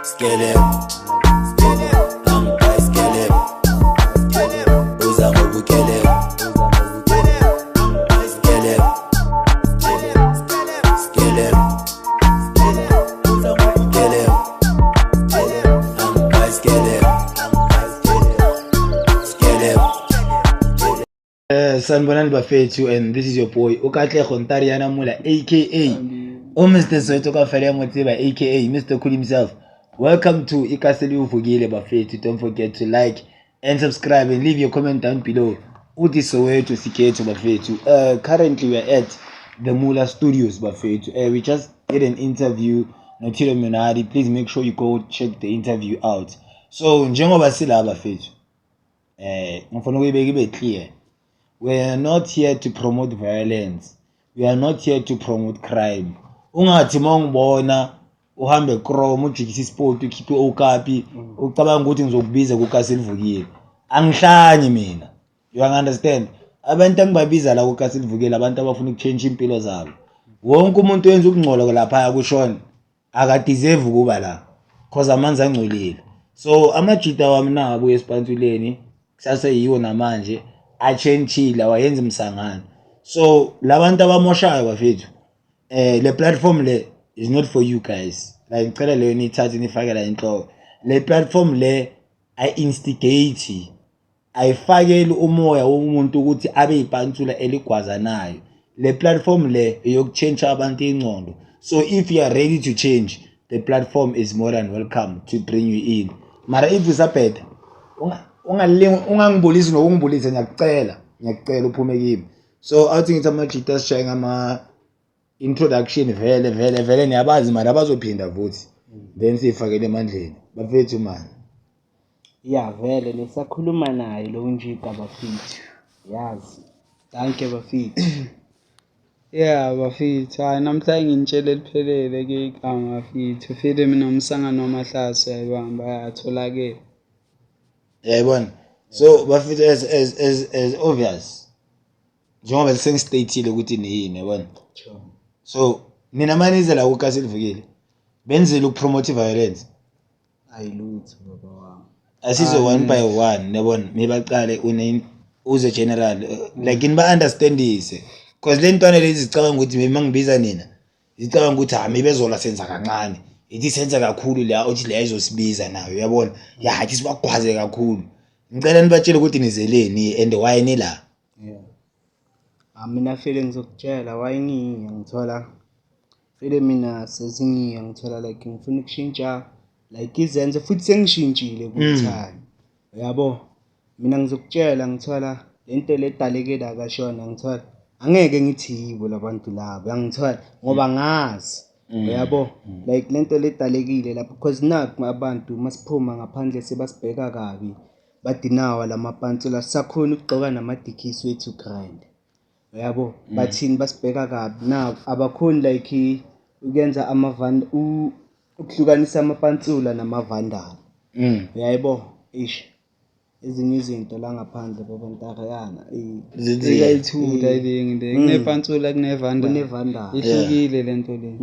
Skele, angibai skele, uza ngobukele, skele, skele, uza ngobukele, angibai skele, skele. Sanibonani bafethu, and this is your boy Okatlego Ntariana Mula aka Mr. Soweto Kafale Motiba aka Mr. Cool himself. Welcome to Ikaseli Uvugile bafethu. Don't forget to like and subscribe and leave your comment down below. Uti Soweto Siketo bafethu. Currently we are at the Mula Studios bafethu. We just did an interview noThilo Minari. Please make sure you go check the interview out. So njengoba sila bafethu. Ngifuna ukuyibeka ibe clear. We are not here to promote violence. We are not here to promote crime. Ungathi mawungibona uhambe Chrome ujikisa isport ukhiphe okapi ucabanga ukuthi ngizokubiza kuKasilivukile. Angihlanye mina. You understand? Abantu angibabiza la kuKasilivukile abantu abafuna ukuchange impilo zabo. Wonke umuntu wenza ukungcola lapha kushona akadeserve kuba la because amanzi angcolile. So amajita wami nabuye esiphantuleni kusase yiwo namanje achenchile wayenza imsangano. So labantu abamoshayo bafethu le platform le is not for you guys. Like ngicela leyo nithathe nifake la inhloko. Le platform le I instigate ayifakeli umoya womuntu ukuthi abe ipantsula eligwaza nayo. Le platform le yokuchange abantu ingcondo. So if you are ready to change, the platform is more than welcome to bring you in. Mara if usaphethe ungangibulisi nokungibulisa ngiyacela uphume kimi. So awuthi ngithi amajita sishaye ngama introduction vele niyabazi mara abazophinda futhi then sifakele emandleni bafethu man. Ya vele lesakhuluma naye lo njika bafethu. Yazi. Danke bafethu. Yeah bafethu, namhlanje nginitshele liphelele ke igama bafethu. Fede mina umsangano wamahlaso yayibamba yatholakala. Yayibona. So bafethu as obvious. Njengoba sengistatile ukuthi niyini yabona. So nina manize la kuKasilivukile benzele ukupromote violence. Ayilutho baba wami. Asizo one by one yabona mibaqale uze general like niba understandise because le ntwana lezi zicabanga ukuthi mina ngibiza nina zicabanga ukuthi mibezola senza kancane ithi senza kakhulu la uthi la izosibiza nayo yabona yathi sibagwaze kakhulu. Ngicela nibatshele ukuthi nizeleni and why ni la. Mina fele ngizokutshela why ngithola fele mina sezingiye ngithola like ngifuna ukushintsha like izenze futhi sengishintshile kuthaya. Yabo mina ngizokutshela ngithola lento ledalekela kashona ngithola angeke ngithi yibo labantu labo yangithola ngoba ngazi. Yabo like lento ledalekile lapho because naku abantu masiphuma ngaphandle sebasibheka kabi badinawa lamapantsula sakhona ukugqoka namadikisi wethu grind. Yabo bathini basibheka kabi na abakhoni like ukenza amavanda ukuhlukanisa amapantsula namavandala. Yabo ish ezinye izinto la ngaphandle babantariyana Ziyayithula ile kunepantsula kunevandala ihlukile lento le.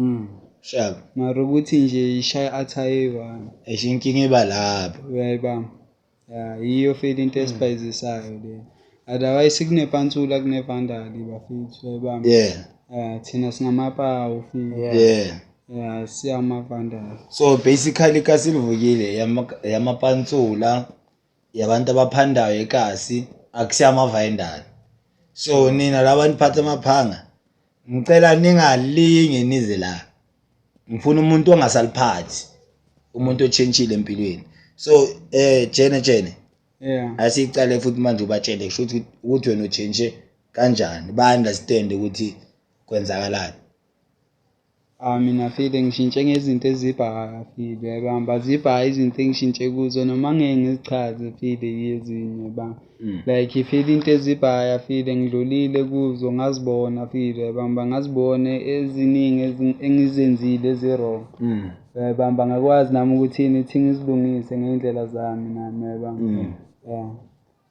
Sharp. Mara ukuthi nje ishaya athayiwa Eshinkinga eba lapho. uyayibamba. Yeah, iyo feel into esibayizisayo le. Otherwise kunepantsula kunevandali bafethu uyayibamba. Yeah. Thina singamapawu feel. Yeah, siyamavandali. So basically Kasilivukile yamapantsula yabantu abaphandayo eKasi akusiyamavayendala. So nina labantu phatha amaphanga ngicela ningalinge nize la. Ngifuna umuntu ongasaliphathi umuntu ochenchile empilweni. So jene Yeah. asicale futhi manje ubatshele kusho ukuthi wena uchange kanjani ba understand ukuthi kwenzakalani. Mina feel ngishintshe ngezinto ezibhaya feel uyayibamba zibhaya izinto engishintshe kuzo noma ngeke ngizichaze feel yezinye ba like feel into ezibhaya feel ngidlulile kuzo ngazibona feel uyayibamba ngazibone eziningi engizenzile ezirong. Uyayibamba ngakwazi nami ukuthi nithi ngizilungise ngendlela zami nami uyayibamba. Yeah.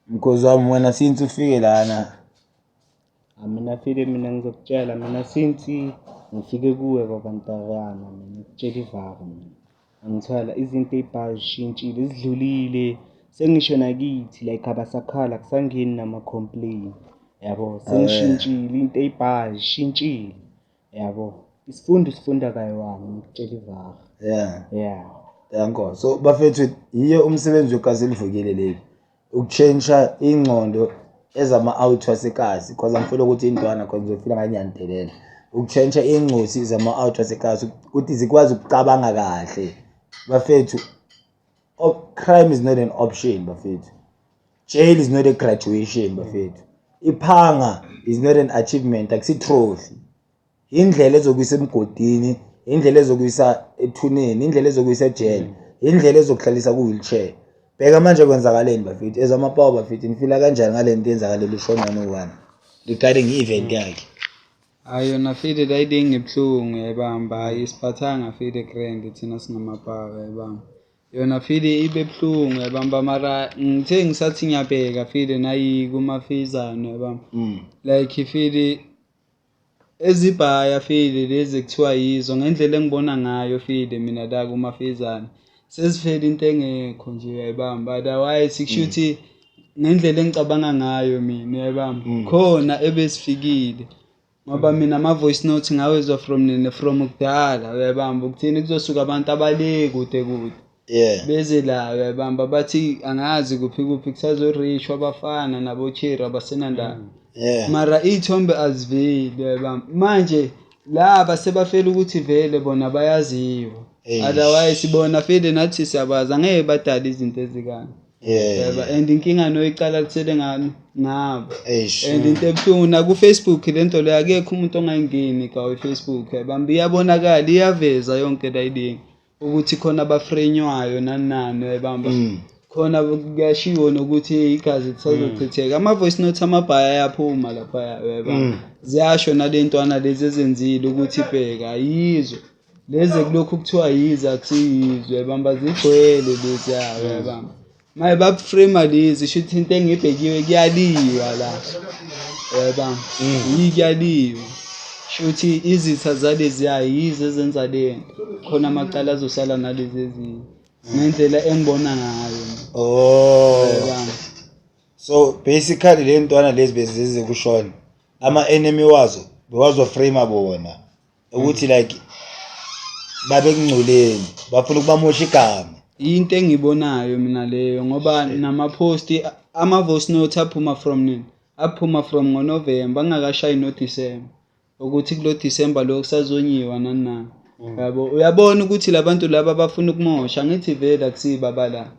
Because wami wena since ufike lana Mina file mina ngizokutshela mina since ngifike kuwe babantariyana mina ukutshela ivaka mina angithola izinto ey'bhayo zishintshile zidlulile sengisho nakithi like abasakhala kusangeni nama-complain yabo sengishintshile into ey'bhayo zishintshile yabo isifundo sifunda kayi-one ngikutshela ivara yanko so bafethu yiyo umsebenzi wegazeli Vukile leyo ukutshentsha ingqondo ezama-out wasekazi because angifuna ukuthi intwana because ngizofila ngani ngiyandelela ukutshentsha ingcosi zama-out wasekazi ukuthi zikwazi ukucabanga kahle bafethu. Crime is not an option bafethu. Jail is not a graduation bafethu. Iphanga is not an achievement, akusi trophy. Indlela ezokuyisa emgodini, indlela ezokuyisa ethuneni, indlela ezokuyisa ejele, indlela ezokuhlalisa ku-wheelchair. Bheka manje kwenzakaleni bafethu ezamapawu bafethu nifila kanjani ngale nto yenzakalele uShongwane u-1 regarding i-event yakhe. Hayi yona file layidingi ngebuhlungu yayibamba ayisiphathanga file grand thina singamapawa yayibamba yona file ibe buhlungu yayibamba mara ngithe ngisathi ngiyabheka file nayi kumafizano yayibamba like file ezibhaya file lezi kuthiwa yizo ngendlela engibona ngayo file mina la kumafizano sesifela into engekho nje yayibamba otherwise sikushuthi ngendlela engicabanga ngayo mina yayibamba khona ebesifikile ngoba mina ama-voice note ngawezwa from kudala uyayibamba ukuthini kuzosuka abantu abale kude beze la uyayibamba bathi angazi kuphi kusazorishwa abafana nabochira abasenandaba mara iy'thombe aziveli uyayibamba manje laba sebafela ukuthi vele bona bayaziwa otherwise bona fele nathi siyabazi angeke badala izinto ezikani and inkinga noyiqala kuthele ngabo and into ebuhlungu naku-Facebook lento leyo akekho umuntu ongayingeni kawe-Facebook yayibamba iyabonakala iyaveza yonke la idingi ukuthi khona abafrenywayo nani yayibamba khona kuyashiwo nokuthi igazi lisazochitheka ama-voice note amabhaya ayaphuma lapha yayibamba ziyasho nalentwana lezi ezenzile ukuthi bheka yizo lezi kulokhu kuthiwa yizo akusiyizwe yayibamba zigcwele lezi yayibamba maye babuframe lezi shuthi into engibhekiwe kuyaliwa la yayibamba kuyaliwa shuthi izitha zalezi yizo ezenza lento khona amacala azosala nalezi ezinye ngendlela engibona ngayo yayibamba. So basically le ntwana lezi bezize kushona ama-enemy wazo bewazoframe bona ukuthi like babekungcoleni bafuna ukubamosha igama into engibonayo mina leyo ngoba nama-post ama-voice note aphuma from ngoNovember angakashayi noDisemba ukuthi kulo Disemba lo kusazonyiwa nani yabo uyabona ukuthi labantu laba bafuna ukumosha ngithi vele akusiba bala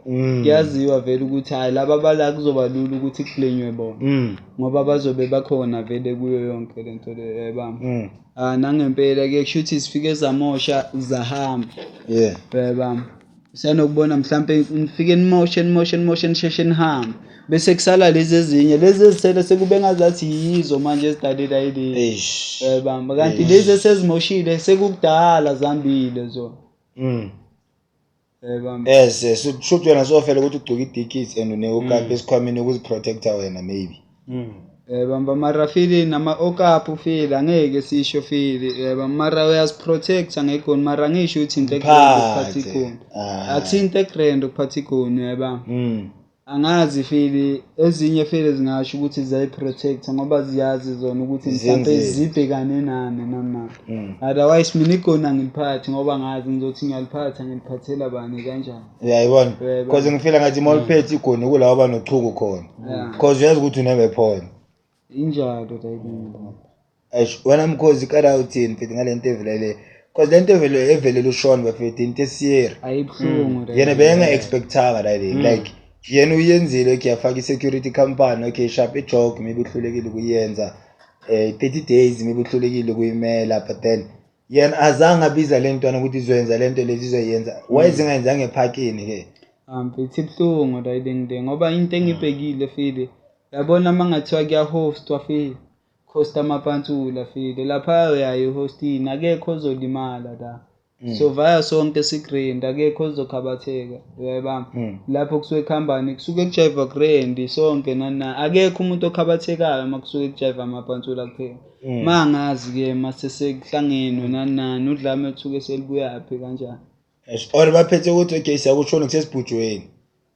kuyaziwa vele ukuthi hayi laba bala kuzoba lula ukuthi kuplenywe bona ngoba bazobe bakhona vele kuyo yonke lento le yayibamba nangempela ke kushuthi sifike zamosha zahamba yayibamba usanokubona mhlambe nifike motion sheshen ham bese kusala lezi ezinye lezi ezisele sekube ngazathi yizo manje ezidalela yile yayibamba kanti lezi esezimoshile sekukudala zambile zo yayibamba shothi wena sofela ukuthi ugcoke idikits and unekapa esikhwameni ukuziprotecta wena maybe yayibamba mara file nama-okapu file angeke sisho file yayibamba mara uyaziprotecta ngegoni mara ngisho ukuthi into egrand ukuphatha igoni akusi into egrand ukuphatha igoni yayibamba angazi file ezinye file zingasho ukuthi ziyayiprotecta ngoba ziyazi zona ukuthi mhlawumbe zibhekane nani otherwise mina igoni angiliphathi ngoba ngazi ngizothi ngiyaliphatha ngiliphathela bani kanjani yayibona because ngifila ngathi uma uliphethe igoni kulawo banochuku khona because uyazi ukuthi unewephone injalo dayibona wena mkhozi kala uthini mfethu ngalento evelele because lento evelele uShona bafethu into esiyeri ayibhlungu yena benga expectanga like yena uyenzile kuyafaka i-security company okay sharp joke maybe uhlulekile ukuyenza 30 days maybe uhlulekile ukuyimela but then yena azange abiza lentwana ukuthi izoyenza lento lezi izoyenza why zingayenzanga ephakini ke mfethu ibhlungu dayidengde ngoba into engibhekile file yabona mangathiwa kuyahostwa file host amapantula file lapha yayo hostini akekho ozolimala la so vaya sonke sigrand akekho ozokhabatheka uyayibamba lapho kusuke khambani kusuke kujiva grand sonke nana akekho umuntu okhabathekayo makusuke kujiva amapantula kuphela mangazi ke mase sekuhlangene nani udlame uthuke selibuyapi kanjani or baphethe ukuthi okay siyakushona kusesibhujweni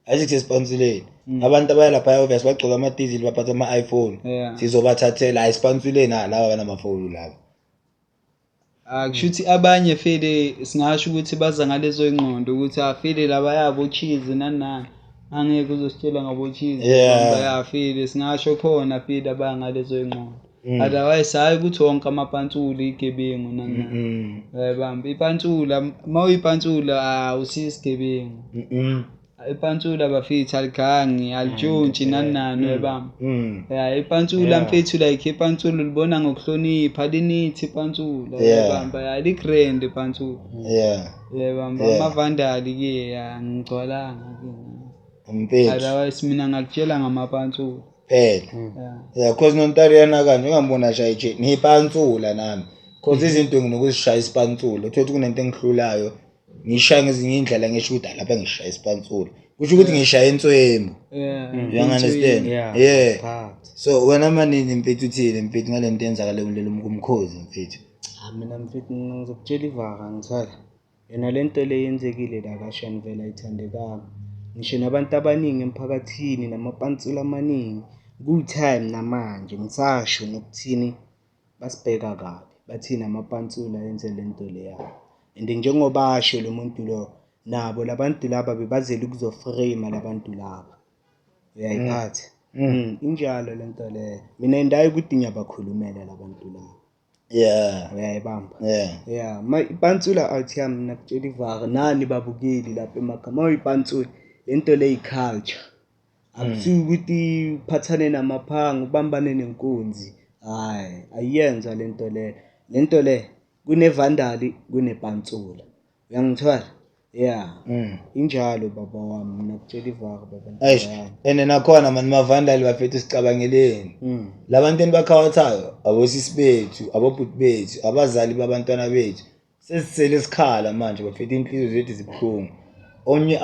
ayithi kusespansuleni abantu abaya lapha obvious bagcoka ama diesel baphatha ama iPhone sizobathathela ayispansuleni laba banamafoni laba kushuthi abanye fele singasho ukuthi baza ngalezo ingqondo ukuthi afele laba yabo cheese nanani angeke uzositshela ngabo cheese bayafile singasho khona file abangalezo ingqondo otherwise hayi ukuthi wonke amapantsula igebengu nanani bamba ipantsula mawuyipantsula usisigebengu ipantsula bafitha aligangi alitshontshi nanani webamba ipantsula mfethu like ipantsula libona ngokuhlonipha linithi ipantsula webamba ligrand ipantsula bamba amavandali ke ngigcwalanga ke mfethu otherwise mina ngakutshela ngamapantsula phela cause nontariana kanje ungambona shaye ngipantsula nami cause izinto nginokuzishaya isipantsula uthothi kunento engihlulayo ngishaya ngezinye indlela ngisho ukuthi lapha ngishaya isipantsula kusho ukuthi ngishaya entswembu you understand so wena manini mfethu uthini mfethu ngalento yenzakale kulelo umkhozi mfethu mina mfethu ngizokutshela ivaka ngithola yena lento le yenzekile la kaShani vele ayithandekanga ngisho nabantu abaningi emphakathini namapantsula amaningi ku-time namanje ngisasho nokuthini basibheka kabi bathina amapantsula yenze lento leya and njengoba asho lo muntu lo nabo labantu laba bebazela ukuzoframe labantu laba uyayiphatha injalo lento le mina ndayi ukuthi ngiyabakhulumela labantu laba uyayibamba ipantsula athi yami nakutshela ivaka nani babukeli lapha emakhaya mayipantsula lento le iculture akusuki ukuthi uphathane namaphanga ubambane nenkunzi hayi ayenza lento le kunevandali kunepantsula uyangithola injalo baba wami nakutshela ivaka baba ene nakhona mani mavandali bafethu sicabangeleni labantu enibakhawathayo abosisi bethu abobhuti bethu abazali babantwana bethu sesisele isikhala manje bafethu inhliziyo zethu zibuhlungu onye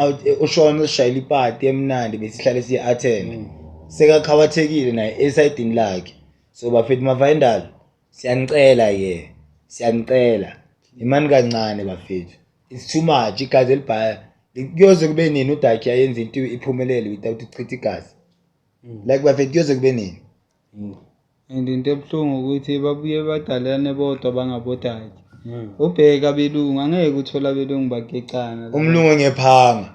ushona usishayila ipati emnandi besihlale siye attend sekakhawathekile naye esayidini lakhe so bafethu mavandali siyanicela imani kancane bafethu it's too much igazi elibhaya kuyoze kube nini udakhi ayenza into iphumelele without ichitha igazi like bafethu kuyoze kube nini and into ebuhlungu ukuthi babuye badalane bodwa bangabodaki ubheka belungu angeke uthola belungu bagecana umlungu ngephanga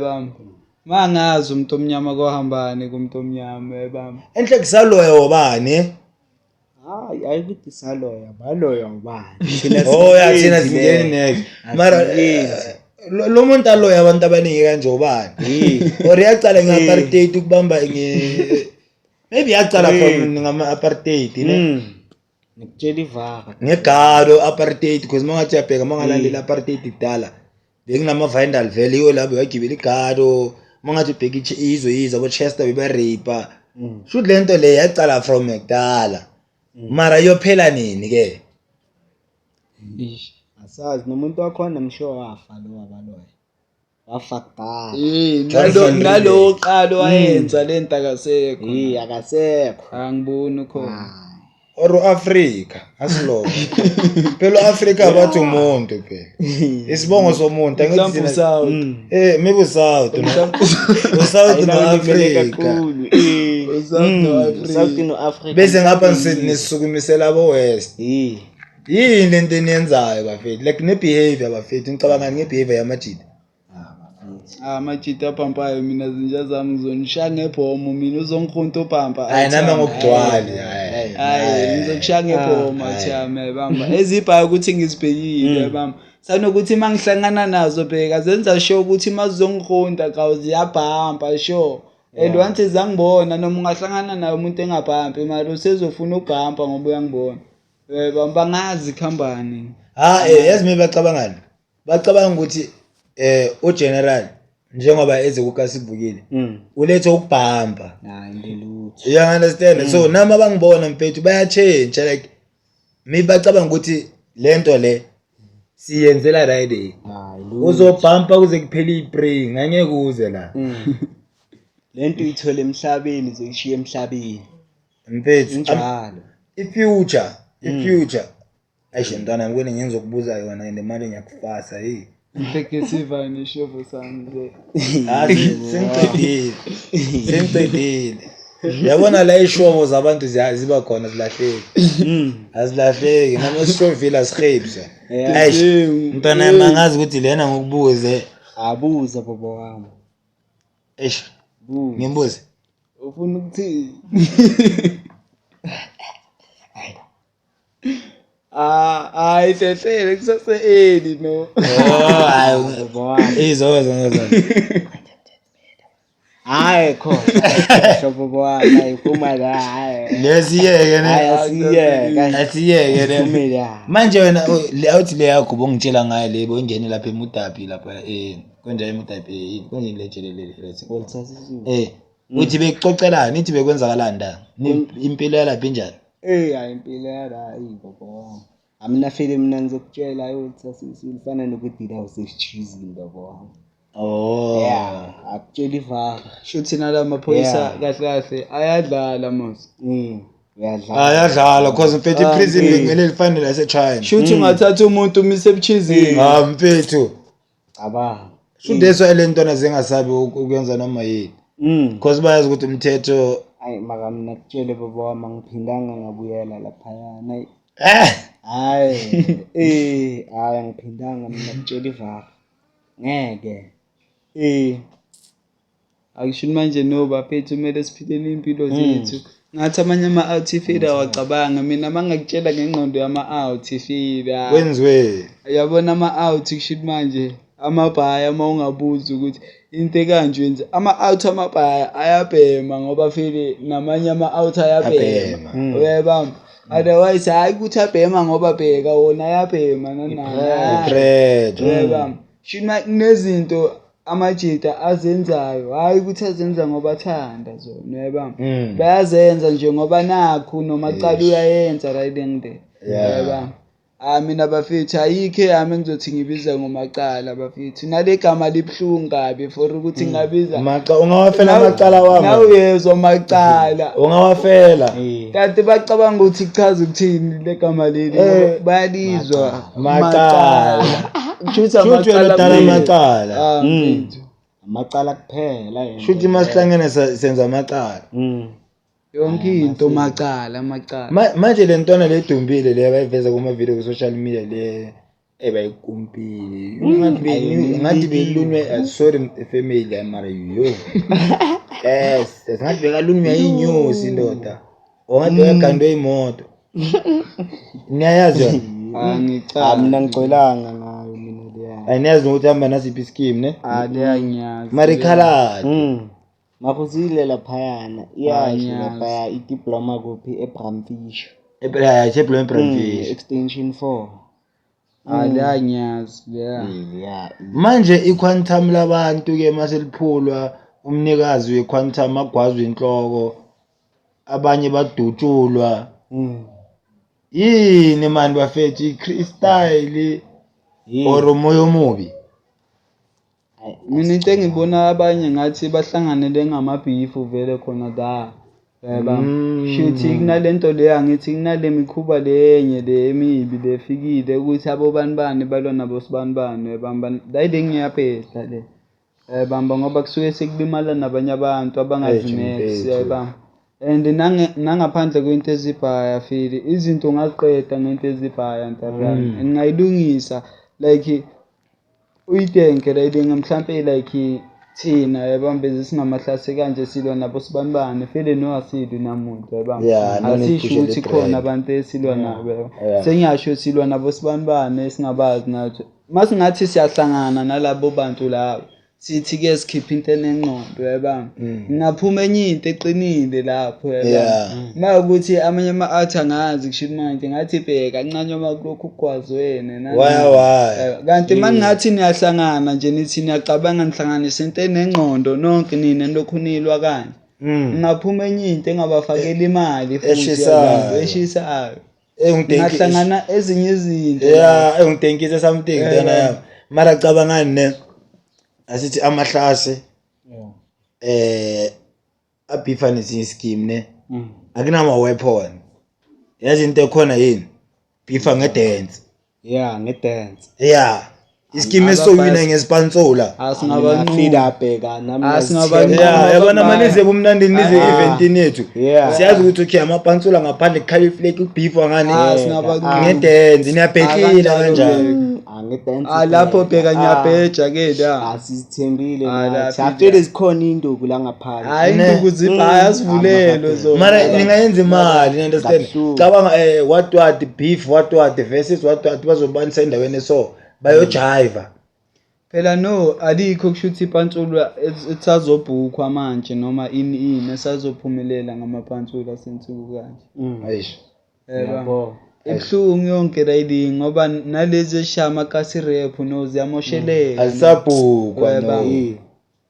bamba mangazi umuntu omnyama kohambane kumuntu omnyama bamba enhle kusaloya wobani ayikuthi saloya baloya ubani thina singeni next mara lo muntu aloya abantu abaningi kanje ubani or yacala ngeapartheid ukubamba maybe yacala from ngama apartheid ne nikutshela ivaka ngegado apartheid because mangathi yabheka mangalandela apartheid kudala bekunama vandal vele yo labo yagibela igado mangathi ubheka izwe abo Chester beberape should lento le yacala from kudala mara yophela nini ke asazi nomuntu wakhona msho wafa lo wabaloya wafa kudala nalo qalo wayenza lento akasekho akasekho angiboni khona or Africa asiloko phela Africa bathi umuntu phela isibongo somuntu angithi maybe South no Africa South no Africa bese ngapha nisisukumisela abo West yini lento eniyenzayo bafethu like ne behavior bafethu ngicabanga ngebehavior yamajida amajida apampayo mina zinja zami ngizonishaya ngebhomo mina uzongikhunta upampa hayi nami ngokugcwala hayi ngizokushaya ngebhomo athame bamba ezibhayo ukuthi ngizibhekile bamba sanokuthi mangihlangana nazo bheka zenza sure ukuthi mazizongikhunta kawuziyabhampa sure once zangibona noma ungahlangana naye umuntu engabhampi imali usezofuna ukubhampa ngoba uyangibona bamba ngazi khambani yazi mina bacabanga ukuthi ugeneral njengoba ezekukasivukile ulethe ukubhamba indilutho you understand so nami abangibona mfethu bayachange like maybe bacabanga ukuthi lento le siyenzela right uzobhampa kuze kuphela ipraying ngeke kuze la lento uyithola emhlabeni zoyishiya emhlabeni mfethu njalo ifuture ayishintana ngibone ngizokubuza yona ende manje ngiyakufasa Ngeke neshovu sami nje. Sengicedile. Yabona la ishovo zabantu ziba khona zilahleki. Azilahleki noma sishovile asihebse. Eish, mntwana yami angazi ukuthi lena ngokubuze. Abuza baba wami. Eish, Buza. ngimbuze. Ufuna ukuthini? Hayi hlehlele kusase-early no. Hayi Baba wami. izoza. Hayi khona. Baba wami ayiphuma la hayi. Lesiyeke ne. Asiyeke ne. Kumela. Manje wena awuthi le yakho bongitshela ngayo le bongene lapha eMudapi lapha konje eMudapi yini konje lejelele Wolthasisiwe. uthi bekuxoxelana ithi bekwenzakalani la impilo yalapha injani Hayi impilo yala baba wami. Amina file mina ngizokutshela ayolthasisiwe ifana nokudila usechizini baba wami. Yeah, akutshela ivaka. Shuthi nala maphoyisa kahle kahle ayadlala mos. Uyadlala. ayadlala cause mfethu iprison bekumele lifanele laseChina Shuthi ungathatha umuntu umise ebuchizini. mfethu Aba. should that's why le ntwana zingasabi ukwenza noma yini cause bayazi ukuthi umthetho Hayi maka mina kutshele baba wami ngiphindanga ngabuyela lapha yana. Hayi hayi ngiphindanga mina kutshela ivaka. Ngeke. Akusho manje no baphethu kumele siphilele impilo zethu. Ngathi amanye ama-outfielder awacabanga mina mangakutshela ngengqondo yama-outfielder. kwenziwe Yabona ama-out kusho manje amabhaya uma ungabuza ukuthi into ekanje wenza ama-out amabhaya ayabhema ngoba vele namanye ama-out ayabhema. Uyayibamba. Otherwise hayi ukuthi abhema ngoba bheka wona ayabhema nanana. Uyayibamba. Shina kunezinto amajita azenzayo hayi ukuthi azenza ngoba athanda zona uyayibamba. Bayazenza nje ngoba nakho noma qala uyayenza right there. Uyayibamba. Mina bafethu ayikho yami ngizothi ngibiza ngomacala bafethu nale gama libhlungu kabi for ukuthi ngabiza ungawafela amacala wami nawe uyezwa amacala ungawafela kanti bacabanga ukuthi kuchaza ukuthini le gama leli bayalizwa macala Shuthi shuthi wena amacala Amacala kuphela yena. shuthi masihlangene senza amacala yonke into amacala manje le ntwana le dumbile le bayiveza kuma video ku social media le ebayikumpile ngathi belunywe sorry family mara yo yes ngathi bekalunywa inyosi ndoda ongathi bekagandwe imoto niyayazi angicala Mina ngicwelanga ngayo mina leya. ayiniyazi ukuthi hamba nasiphi scheme ne aliyanyazi marikhaladi Makhuzile lapha yana. Iyasho lapha idiploma kuphi eBramfish. Brandfish Extension 4. aliyanyazi Yeah. manje iquantum labantu ke maseliphulwa umnikazi wequantum agwazwe inhloko abanye badutshulwa yini mani bafethu iCrystal or umoya omubi mina into engibona abanye ngathi bahlanganele ngamabhifu vele khona da yabona shuthi kunalento le angithi kunale mikhuba lenye le emibi lefikile ukuthi abobanibani balwa nabo sibanibani yabamba dayile ngiyaphehla le yabamba ngoba kusuke sekulimala nabanye abantu abangazinex yabamba and nangaphandle kwento ezibhaya fili izinto ngaziqeda ngento ezibhaya ntarani ngingayilungisa like uyitenke layidinga mhlambe like thina yabambeze singamahlase kanje silwa nabo sibanibani fele no asidu namuntu yabamba asisho ukuthi khona abantu esilwa nabo sengiyasho silwa nabo sibanibani singabazi nathi masingathi siyahlangana nalabo bantu labo sithi ke sikhipha into enengqondo yabamba ngaphuma enye into eqinile lapho yabamba makuthi amanye ama-out angazi kusho manje ngathi bheka kancane makulokhu kugwazwene waya kanti mangathi niyahlangana nje nithi niyacabanga nihlanganise into enengqondo nonke nini lokhu nilwa kanje ngaphuma enye into engabafakela imali futhi eshisayo ngahlangana ezinye izinto engitenkise something then mara cabangani ne asithi amahlase abhifa nesinye scheme ne akunama weapon yazi into ekhona yini bhifa ngedance ngedance iskimi esowina ngespansula asingaba feedback nami Asingaba yeah yabona manje nize bomnandi nize event yethu Yeah. siyazi ukuthi okay amapansula ngaphandle kukhali flake ubeef wangani singaba ngedenzi niyabhekile kanjani angidance lapho bheka nyabheja ke la asizithembile la, nathi after zikhona induku la ngaphandle hayi induku zibhaya sivulelo zo mara ningayenza imali understand Kabuhlungu. cabanga what beef what versus what bazobanisa endaweni so bayojiva phela no alikho kushuthi ipantsula esazobhukwa manje noma ini esazophumelela ngamapantsula sensuku kanje ayish yebo ebhlungu yonke layini ngoba nalezi eshama kasi rap no ziyamoshelela asabhukwa Yebo. no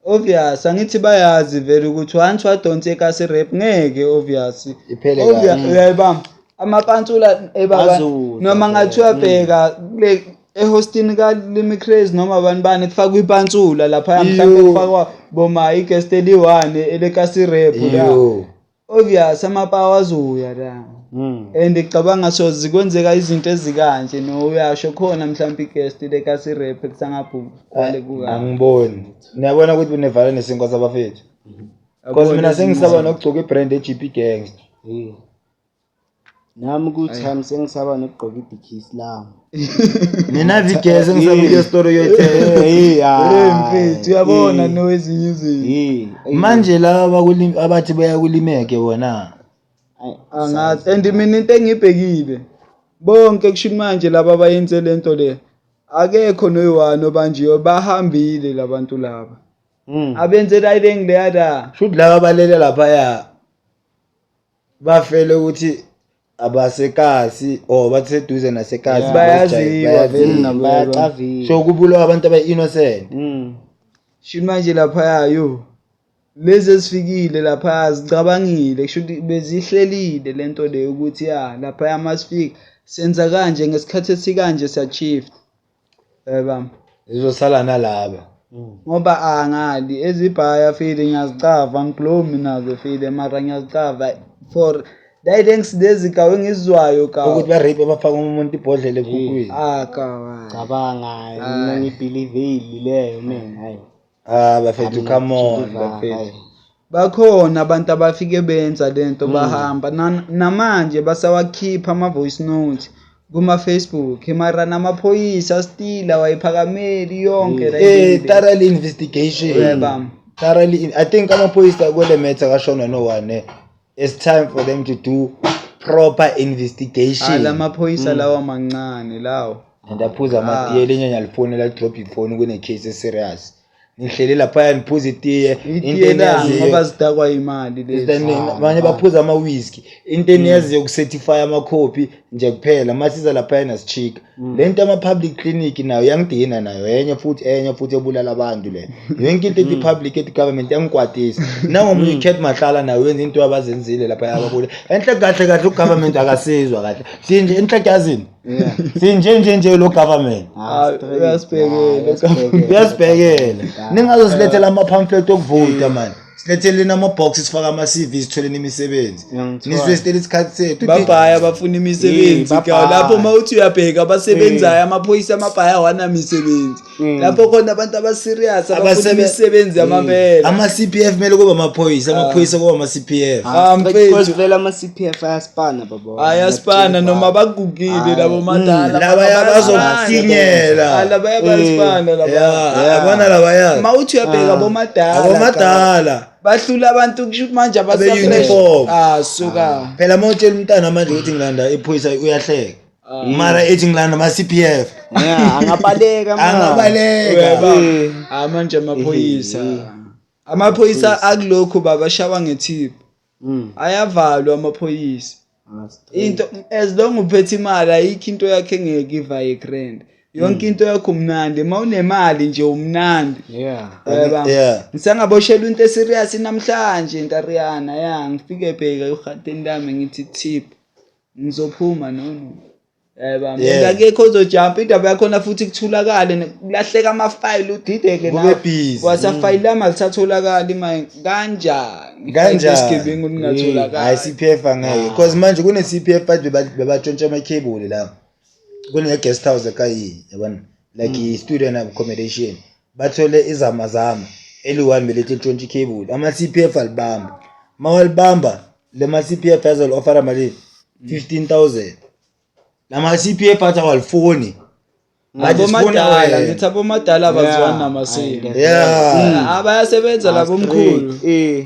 obvious angithi bayazi vele ukuthi once wadonse kasi rap ngeke obvious Iphele obvious yebo amapantsula ebaba Azuza noma ngathi uyabheka kule ehostini ka Limi Crazy noma abantu bani kufakwa ipantsula lapha mhlawumbe kufakwa boma igest eli1 elekasi rap la yo obvious amapawa azuya la and ngicabanga so zikwenzeka izinto ezikanje no uyasho khona mhlawumbe igest lekasi rap kusangabhuku kwale kuka angiboni niyabona ukuthi unevala nesinkwa sabafethu because mina sengisaba nokugcoka ibrand eGP Gangs nami ku-time sengisaba nokugqoka ibikisi lami mina vigeze ngisaba ile story yethu mfethu uyabona no ezinye izinto manje laba abathi baya kulimeke bona angazi and mina into engibhekile bonke kusho manje laba abayenze lento le akekho noyiwani obanjiwe bahambile labantu laba abenze right ngileyada should laba balele lapha ya bafele ukuthi abasekasi bathi seduze nasekasi bayaziwa vele nabo bayacavile so kubulwa abantu abayinnocent sho manje lapha yayo lezi esifikile lapha zicabangile kusho ukuthi bezihlelile lento le ukuthi lapha yamasifika senza kanje ngesikhathi esikanje siyachift yebo izosala nalaba ngoba angali ezibhaya file ngiyazicava ngiblomi nazo file mara ngiyazicava for thanks lezi kawe ngizwayo ka ukuthi ba rape bafaka umuntu ibhodlela ebhukwini kawa cabanga mina ngibelieve leyo mina hayi bafethu come on bafethu bakhona abantu abafike benza lento bahamba namanje basawakhipha ama voice note kuma Facebook mara namaphoyisa still awayiphakameli yonke thoroughly investigation thoroughly I think amaphoyisa kwele matter kashona no one it's time for them to do proper investigation lamaphoyisa lawa mancane lawo and aphuza amatiye lenyanya alifone la drop ifone kune case serious nihlele lapha niphuza itiye into ngoba zidakwa imali lezi manje baphuza ama whisky into eniyazi yokucertify ama copy nje kuphela masiza lapha nasichika lento ama public clinic nayo yangidina nayo enye futhi ebulala abantu le yonke into public government yangikwatisa nangomunye Khet Mahlala nayo wenza into abazenzile lapha yababule enhle kahle ugovernment akasizwa kahle sinje enhle yazini sinje lo government uyasibhekela ningazozilethela ama pamphlet okuvota man silethele nama boxes sifaka ama CVs sithole imisebenzi niswestele isikhathi sethu babhaya bafuna imisebenzi lapho mawuthi uyabheka abasebenzayo amaphoyisa amabhaya awana misebenzi lapho khona abantu abaserious abafuna imisebenzi yamabela ama CPF mele kuba amaphoyisa kuba ama CPF because vele ama CPF ayaspana babo ayaspana noma bagugile labo madala laba yabazofinyela laba yabaspana laba yabona laba yazi mawuthi uyabheka abomadala bahlula abantu kusho manje abasafresh suka phela mawutshela umntana manje ukuthi ngilanda iphoyisa uyahleka mara ethi ngilanda ama CPF angabaleka manje amaphoyisa akulokho babashawa ngethip ayavalwa amaphoyisa into as long uphethe imali ayikho into yakhe ngeke iva igrand yonke into yakho umnandi mawunemali nje umnandi ngisangaboshela into eserious namhlanje Ntariyana ngifike bheka uhateni lami ngithi tip ngizophuma nono ngakekho uzojump indaba yakhona futhi kuthulakale kulahleka ama file udideke nawe kwasa file lama lithatholakala imali kanjani isigebengu ningatholakala hayi CPF angeke because manje kune CPF bathi bebatshontsha ama cable la kune guest house ekhaya yabona like i-student accommodation bathole izamazama eli-1 belethi 20 cable ama-CPF alibamba mawalibamba lema-CPF azol-offera mali 15,000 lama-CPF athi awalifoni abomadala ngithi abomadala abazwani namasiko abayasebenza labo mkhulu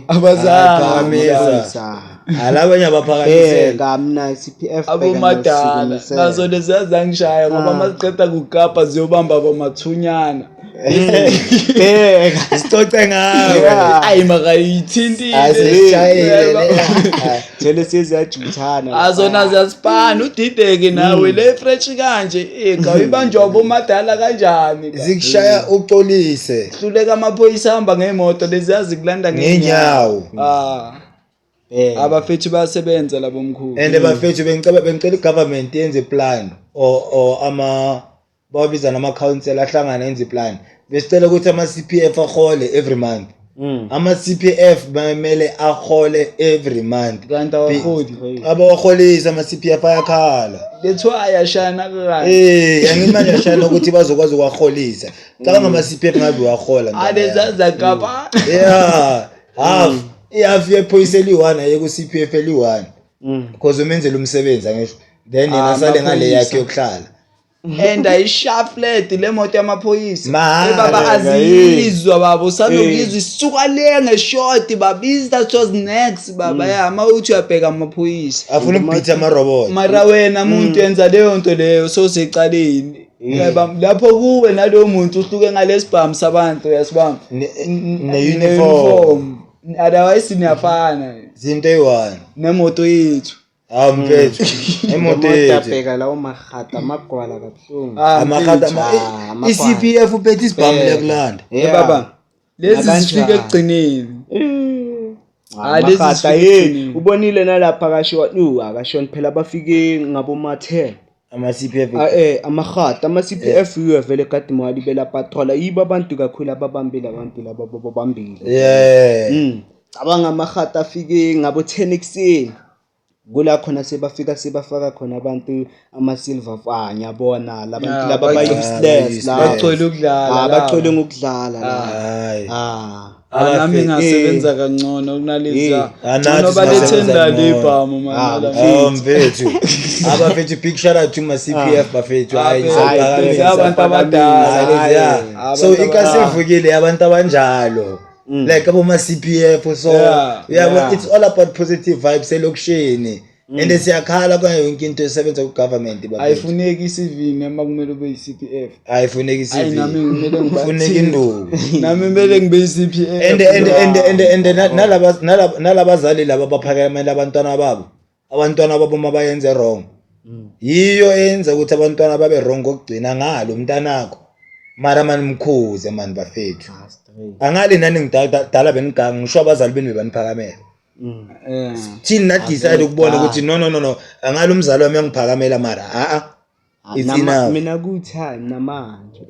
abazaphakamisa alabanye abaphakamisela kamna CPF abomadala nazo lezazangishaya ngoba masiqeda kugapa ziyobamba abomathunyana isicoce ngawe ayi makayithintile asishayele jele siyajuthana azona ziyasipana udideke nawe le fresh kanje ngayibanjwa abomadala kanjani zikushaya uxolise hluleka amaphoyisa hamba ngemoto leziyazi kulanda ngenyawo abafethu bayasebenza labo mkhulu and bafethu bengicela igovernment yenze plan or babiza nama-council ahlangana yenze plan besicela ukuthi ama-CPF ahole every month ama-CPF bamele ahole every month kanti awaholi abawaholisa ama-CPF ayakhala lethiwa ayashana kanje angithi manje ashana ukuthi bazokwazi ukwaholisa cabanga ama-CPF ngabe uyahola alezazakapa half yephoyisa eli-1 aye ku-CPF eli-1 because umenzela umsebenzi angisho then yena asale ngale yakhe yokuhlala and ayishaflet le moto yamaphoyisa Mahhala, baba azizwa babo sanokizwa isuka le ngeshort babiza thos next baba yama uthi uyabheka amaphoyisa afuna ukubitha ama-robot mara wena umuntu yenza leyo nto leyo sosecaleni lapho kuwe nalowo muntu uhluke ngalesibhamu sabantu uyasibamba ne-uniform otherwise niyafana zinto eyi-1 nemoto yethu mfethu emoto yethu abheka lawo mahata amagwala kabuhlungu amahata i-CPF uphethe isibhamu lekulanda baba lezi sifike ekugcineni amahata yini ubonile nalapha akashoni phela bafike ngabo ma-10 ama-CPF amahata ama-CPF vele kade imali bela patrola yibo abantu kakhulu ababambile abantu laba babambile cabanga amahata afike ngabo 10 ekuseni kula khona sebafaka khona abantu ama-silver fanya yabona labantu laba bayi-useless bacwele ukudlala bacwele ngokudlala nami ngasebenza kangcono kunaleza ngcono balethenda lebhamu mfethu abafethu big shout out to ma-CPF bafethu abantu abadala so ikasivukile abantu abanjalo like aboma-CPF so it's all about positive vibes elokishini and siyakhala kwayo yonke into esebenza ku-government ayifuneki isivini ema kumele ube yi-CPF ayifuneki isivini nami kumele funeka induku nami kumele ngibe yi-CPF and nalabazali laba baphakamela abantwana babo uma bayenze wrong yiyo eyenza ukuthi abantwana babe wrong kokugcina ngalo umntanakho mara mani mkhuze mani bafethu angale nani ngidala benigangi ngisho abazali beni bebaniphakamela thini nadecide ukubona ukuthi no angale umzali wami yangiphakamela mara it's enough mina ku-time namanje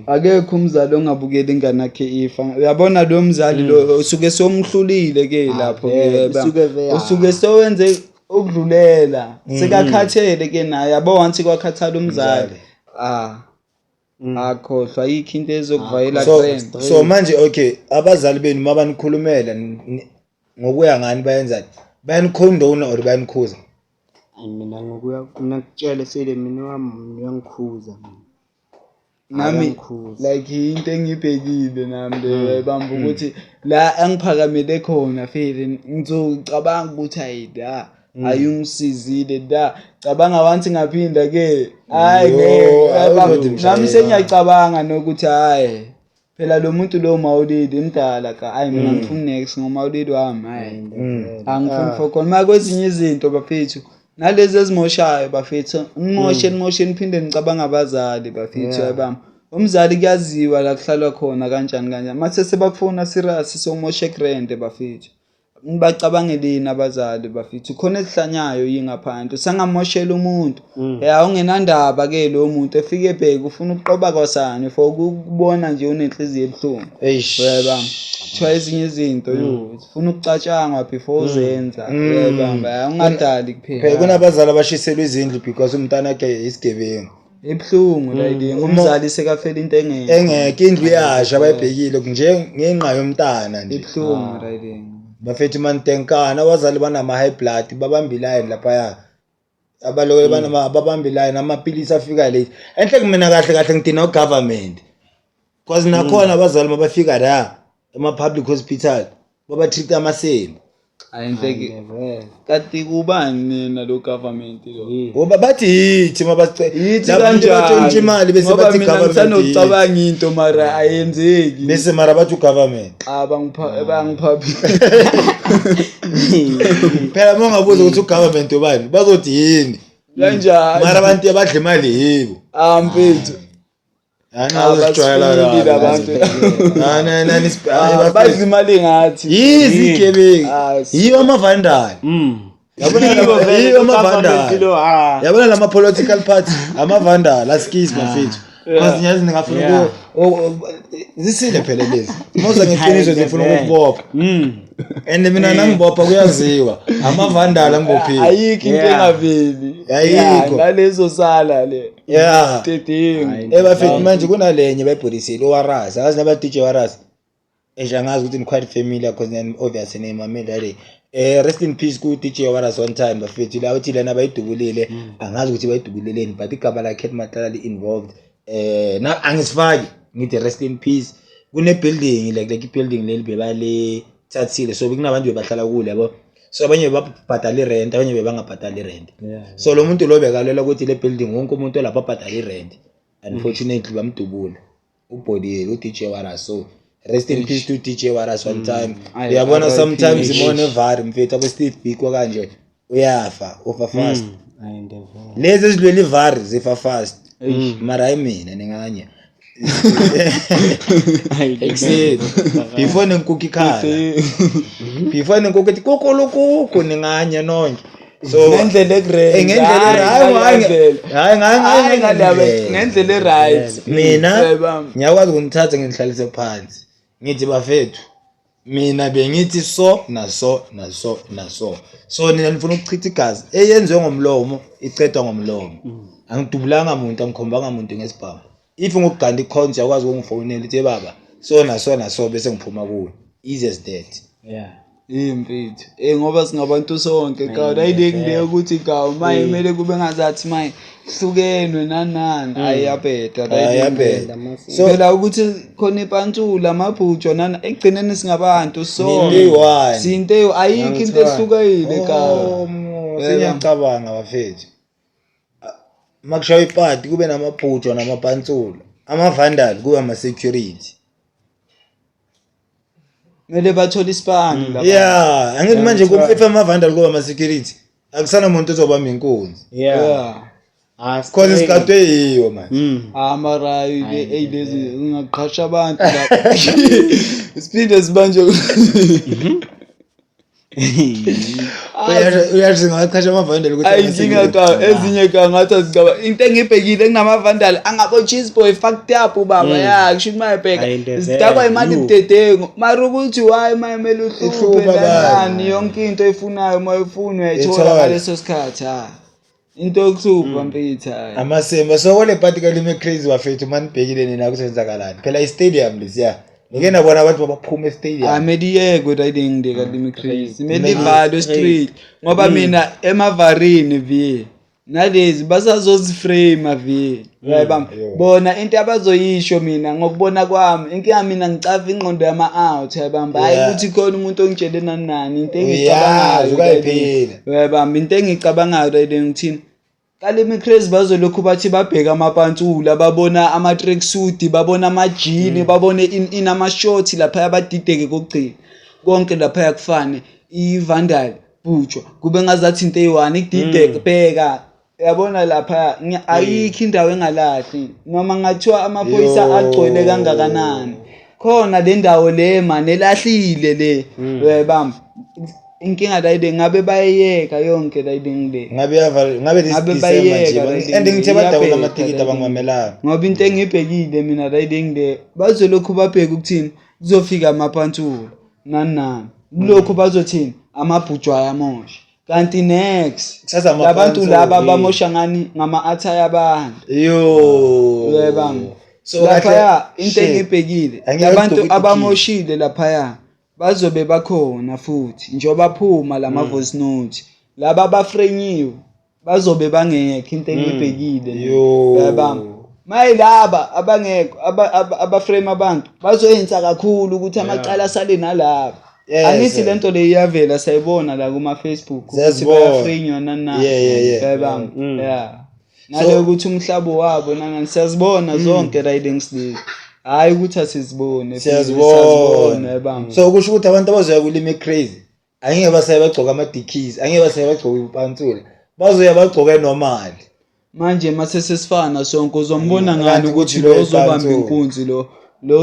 akekho umzali ongabukeli ingane yakhe ifa uyabona lo mzali lo usuke somhlulile ke lapho usuke sowenze ukudlulela sekakhathele ke naye yabo once kwakhathala umzali akhohlwa yikho into ezokuvayela trend so manje okay abazali benu mabanikhulumela ngokuya ngani bayenzani bayanikhondona or bayanikhuza mina ngokutshela sele mina wami uyangikhuza nami like into engibhekile nami bamba ukuthi la angiphakamele khona fele ngizocabanga ukuthi ayida ayungisizile da cabanga once ngaphinda ke hayi nami sengiyacabanga nokuthi hayi phela lo muntu lo Mawulidi imdala ka hayi mina ngifuna next ngoMawulidi wami hayi angifuni for khona makwezinye izinto bafethu nalezi ezimoshayo bafethu ngimoshe niphinde ngicabanga abazali bafethu yabami umzali kuyaziwa la kuhlalwa khona kanjani mase sebafuna serious somoshe grand bafethu nibacabangeleni abazali bafethu khona ezihlanyayo yingaphansi sangamoshela umuntu ungenandaba ke lo muntu efike ebheke ufuna ukuqoba kwasani for ukubona nje unenhliziyo ebuhlungu yabami kuthiwa ezinye izinto ufuna ukucatshangwa before uzenza yabami ungadali kuphela kunabazali abashiselwe izindlu because umntana wakhe isigebengu Ebhlungu riding umzali sekafela into engeke indlu yasha bayibhekile nje ngenqa yomntana nje ebhlungu riding bafethi mantenkana abazali banama high blood babamba line lapha abaloke banama babamba line amapilisi afika late enhle kumina kahle ngidina government because nakhona abazali mabafika la ema public hospital baba treat amaseni ayinhleki kati kubani nalo government lo ngoba bathi yithi yithi kanjani imali bese bathi government sanocabanga into mara ayenzeki bese mara bathi government bangipha phela mongabuza ukuthi ugovernment ubani bazothi yini kanjani mara abantu abadla imali yibo mfethu abasijwayela abantu nani badla imali ngathi yizigebengu yiyo amavandali yiyo amavandali yabona lama political party amavandali askis mafethu because nyazi ngafuna zisile phela lezi moza ngeqiniso zifuna ukubopha and mina nangibopha kuyaziwa amavandala ngibophile ayikho into engaveli ayikho ngalezo sala le dedingu ebafethi manje kunalenye bayibhodisile owarasi akazi naba DJ warasi enjangazi ukuthi ni quite familiar because then obviously name amele rest in peace ku DJ warasi one time bafethi la uthi lena bayidubulile angazi ukuthi bayidubuleleni but igaba lakhe matlali involved na angisifaki ngithi rest in peace kune building like building leli bebale thathile so bekunabantu bebahlala kule yabo so abanye babhadala irent abanye bebangabhadala irent so lo muntu lo bekalela ukuthi le building wonke umuntu lapha abhadala irent unfortunately bamdubula ubhodile u DJ Waras so rest in peace to DJ Waras one time uyabona sometimes imone vari mfethu abo Steve Biko kanje uyafa ufa fast lezi ezilweli vari zifa fast mara yimina ninganye before nenkuki khala before nenkuki kokolokuko ninganye nonke so ngendlela egrey ngendlela right mina ngiyakwazi ukunithatha ngihlalise phansi ngithi bafethu mina bengithi so nina nifuna ukuchitha igazi eyenziwe ngomlomo icedwa ngomlomo angidubulanga umuntu angikhombanga umuntu ngesibhamu if ngokuganda ikhonti yakwazi ukungifonela ithi baba so bese ngiphuma kuwe easy as that mfethu ngoba singabantu sonke kawu ayidengile ukuthi kawu maye kumele kube ngazathi maye hlukenwe nanani ayiyabheda so phela ukuthi khona ipantula amabhujo nana egcineni singabantu sonke sinto ayikho into ehlukile kawu siyacabanga bafethu makushawa ipati kube namabhujo namapantula amavandali kuba ama security mele bathola isipani lapha angithi manje kumfifa amavandali kuba ama security akusana umuntu ozobamba inkunzi because isikatwe yiyo manje amarayi lezi ngaqhasha abantu lapha isipinde sibanje uyathi ngaqhasha amavandali ukuthi ayizinga ka ezinye ka ngathi azigaba into engibhekile kunamavandali angabo cheese boy fucked up ubaba kusho mayebheka sidakwa imali budedengu mara ukuthi why mayemele uhluphe nani yonke into efunayo mayifuna uyayithola ngaleso sikhathi into yokuhlupha mpetha amasemba so kole party kalime crazy bafethu manibhekile nina kusenzakalani phela i-stadium lesiya ngeke nabona abantu baphuma e-stadium mediyekwe riding ndeka lime crazy medivalo street ngoba mina emavarini vie nalezi basazoziframe vie yayibamba bona into abazoyisho mina ngokubona kwami inkinga mina ngicava ingqondo yama out yayibamba hayi ukuthi khona umuntu ongitshele nani into engicabangayo ukayiphila yayibamba into engicabangayo riding ngithini kalimi crazy bazolokhu bathi babheka amapantula babona ama track suit babona ama jean babone inama shorts lapha yabadideke kokugcina konke lapha yakufane ivandali butshwa kube ngazathi into eyi1 ikudideke bheka yabona lapha ayikho indawo engalahli noma ngathiwa amaphoyisa agcwele kangakanani khona le ndawo le man elahlile le uyayibamba inkinga layide ngabe bayeka yonke layide ngile ngabe December nje and ngithe badawula amatikiti abangamelanga ngoba into engibhekile mina layide ngile bazolokhu babheka ukuthini kuzofika amapantula nani kulokho bazothini amabhujwa yamosha kanti next Kuthatha ama labantu pants, laba hey. bamosha ngani ngama-attire abantu Yo. uyayibamba So laphaya into shit. engibhekile Angeke labantu ugqoke abamoshile laphaya bazobe bakhona futhi njengoba phuma lama voice note laba abafrenyiwe bazobe bangekho into engibhekile Yo. uyayibamba mayilaba abangekho abaframe abantu bazoyenza kakhulu ukuthi amacala asale nalabo Yes, angithi sir. lento le iyavela sayibona la kuma Facebook ukuthi Siyazibona. bayafrenywa nana Yeah. uyayibamba yeah nale ukuthi umhlabo wabo nangani siyazibona zonke ridings lezi hayi ukuthi asizibone Siyazibona uyayibamba so kusho ukuthi abantu abazoya kulime crazy angeke basaye bagcoka ama dickies angeke basaye bagcoka impantsula bazoya bagcoke normal manje mase sesifana sonke uzombona Kanti ngani ukuthi ukuthi lo lo uzobamba ipantsula. inkunzi lo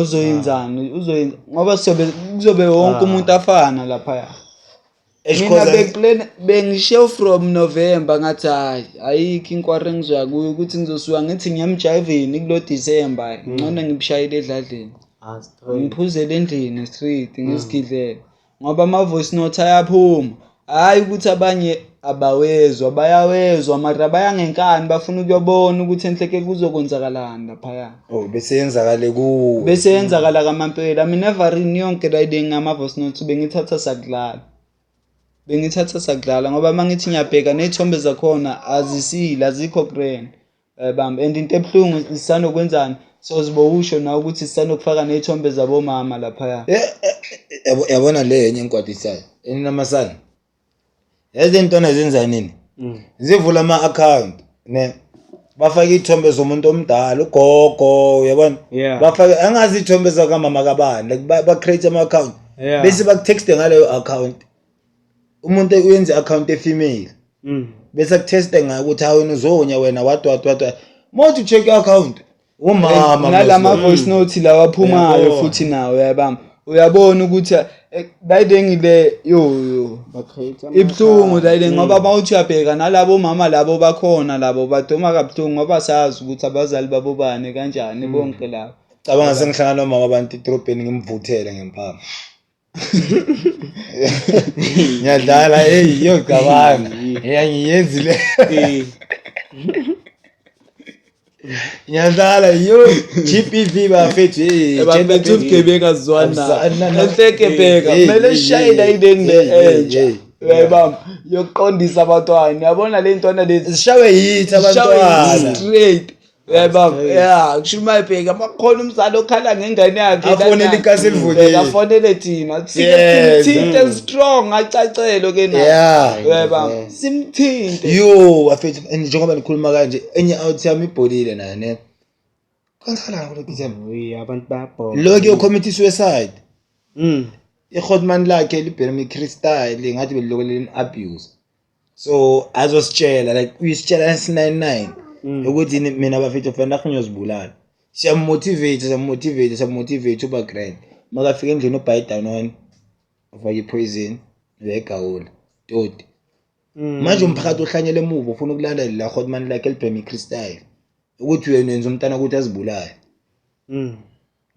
uzoyenzani uzoyenza ngoba kuzobe wonke umuntu afana lapha mina bengisho from November ngathi hayi ayikho inkware engizoya kuyo ukuthi ngizosuka ngithi ngiyamjayiveni kulo December ngcono ngibishayile edladleni ngiphuzele endlini street ngisigidlela ngoba ama voice note ayaphuma hayi ukuthi abanye abawezwa bayawezwa mara bayangenkani bafuna ukuyobona ukuthi enhleke kuzokwenzakalani lapha bese yenzakale ku bese yenzakala kamampela mina never yonke riding ngama voice note bengithatha sakudlala ngoba mangithi ngiyabheka nezithombe zakhona azikho grand bamba and into ebhlungu isanokwenzani sozibo usho na ukuthi sisanokufaka nezithombe zabo mama lapha yabona le yenye inkwadisayo eninamasana yazi intona ezenza nini zivula ama account ne bafaka izithombe zomuntu omdala ugogo uyabona bafaka angazi izithombe zakamama kabani like ba create ama account bese bakutexte ngaleyo account umuntu uyenza account efemale bese akuteste ngayo ukuthi hawe uzonya wena what mothi check your account umama nalama voice note lawa aphumayo futhi nawe uyabamba uyabona ukuthi bayidengile yo ibhlungu dayile ngoba mawuthi uyabheka nalabo mama labo bakhona labo badoma kabhlungu ngoba sazi ukuthi abazali babo bane kanjani bonke labo cabanga sengihlangana nomama abantu edrobheni ngimvuthele ngempama ngiyadlala hey yo cabanga ngiyenzile ngiyadlala yo GPV bafethu ebabethu ugebeka zwana enhlekebheka kumele shayela idengile enje uyayibamba yokuqondisa abantwana yabona le ntwana lezi zishawe yithi abantwana straight uyayibamba yeah kushuma ibheka makhona umzali okhala ngengane yakhe afonele ikasi elivukile afonele thina simthinte strong acacelo ke na uyayibamba simthinte yo bafethu njengoba nikhuluma kanje enye out yami ibholile nayo ne kanjalo ngokuthi abantu bayabhonga lo ke committee suicide iHotman lakhe libhermi Crystal ngathi belilokele abuse so azositshela like uyisitshela S99 ukuthi mina bafethu fanele ngiyozibulala siyamotivate uba grand makafika endlini ubhayi down ufaka ipoison vegawula toti manje umphakathi ohlanyele emuva ufuna ukulandela la Hotman lakhe libhermi Crystal ukuthi wena wenza umntana ukuthi azibulale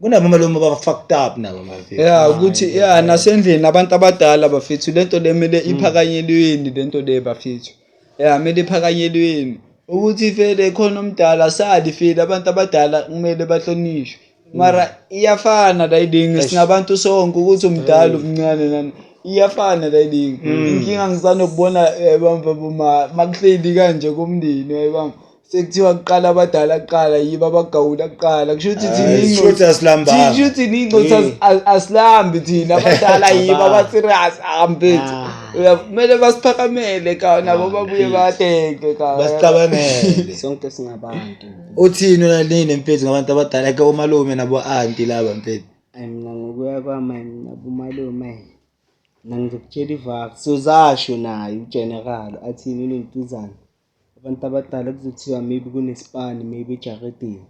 kunabama lo baba fucked up nabo mafethu yeah ukuthi yeah nasendlini abantu abadala bafethu lento lemele iphakanyelweni lento le bafethu yeah mele iphakanyelweni ukuthi vele khona umdala sadi file abantu abadala kumele bahlonishwe mara iyafana la idingi sinabantu sonke ukuthi umdala umncane nani iyafana la idingi inkinga ngisanokubona bamba makuhleli kanje kumndini ayibamba sekuthiwa kuqala abadala kuqala yiba abagawula kuqala kusho ukuthi thina asilambi thina abadala yiba abaserious ambethu kumele basiphakamele ka nabo babuye batheke ka basicabanele sonke singabantu uthini nalini mfethu ngabantu abadala ke umalume nabo auntie laba mfethu mina ngokuya kwami nabo malume ngizokutshela ivaka sozasho naye ugeneral athini lentuzana abantu abadala kuzothiwa maybe kunesipani maybe ejaredini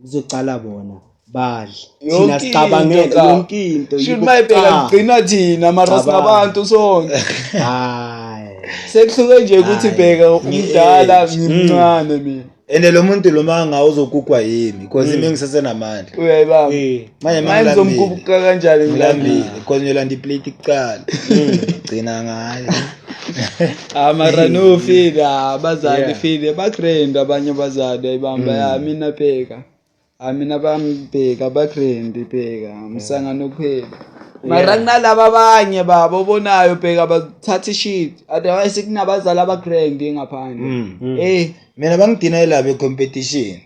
kuzocala bona badle thina sicabangele yonke into should mayibheka gcina thina mara singabantu sonke hayi sekuhluke nje ukuthi bheka umdala ngimncane mina and lo muntu lo manga uzogugwa yimi because imi ngisesenamandla uyayibamba manje manje ngizomkubuka kanjani ngilambile because ngiyolanda iplate kuqala gcina ngayo Mara no fida abazali fida bakrenda abanye abazali ayibamba mina pheka mina bambheka bakrenda pheka msangano kuphela mara kunalaba abanye babo obonayo pheka bathatha shit otherwise kunabazali abakrenda ngaphandle mina bangidina laba competition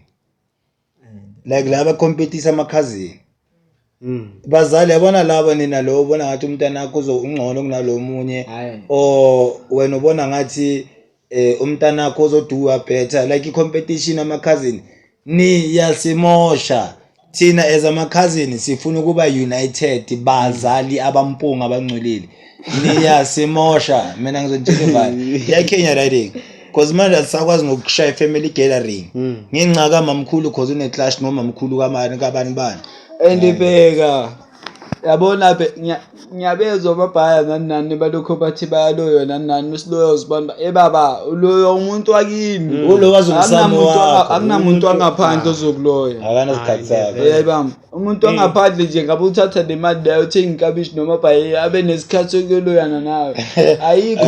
like laba competition amakhazini bazali yabona laba nina lo ubona ngathi umntana wakho uzongcono kunalo munye or wena ubona ngathi umntana wakho uzoduwa better like i-competition amakhazini ni yasimosha thina as amakhazini sifuna ukuba united bazali abampunga abangcolile ni yasimosha mina ngizotshela yaKenya riding because manje asakwazi ngokushaya family gathering ngincaka mamkhulu because une clash noma mamkhulu kabani bani endibheka yabona ngiyabezwa babhaya nani balokho bathi bayaloyo nani usiloyo uzibona baba uloyo umuntu wakini ulowazi umsamo wakho akunamuntu angaphandle ozokuloya akana isikhathi sakhe yayibamba umuntu wangaphandle nje ngabe uthatha le mali leyo uthenga inkabishi noma bhaye abe nesikhathi sokuloyana nawe ayikho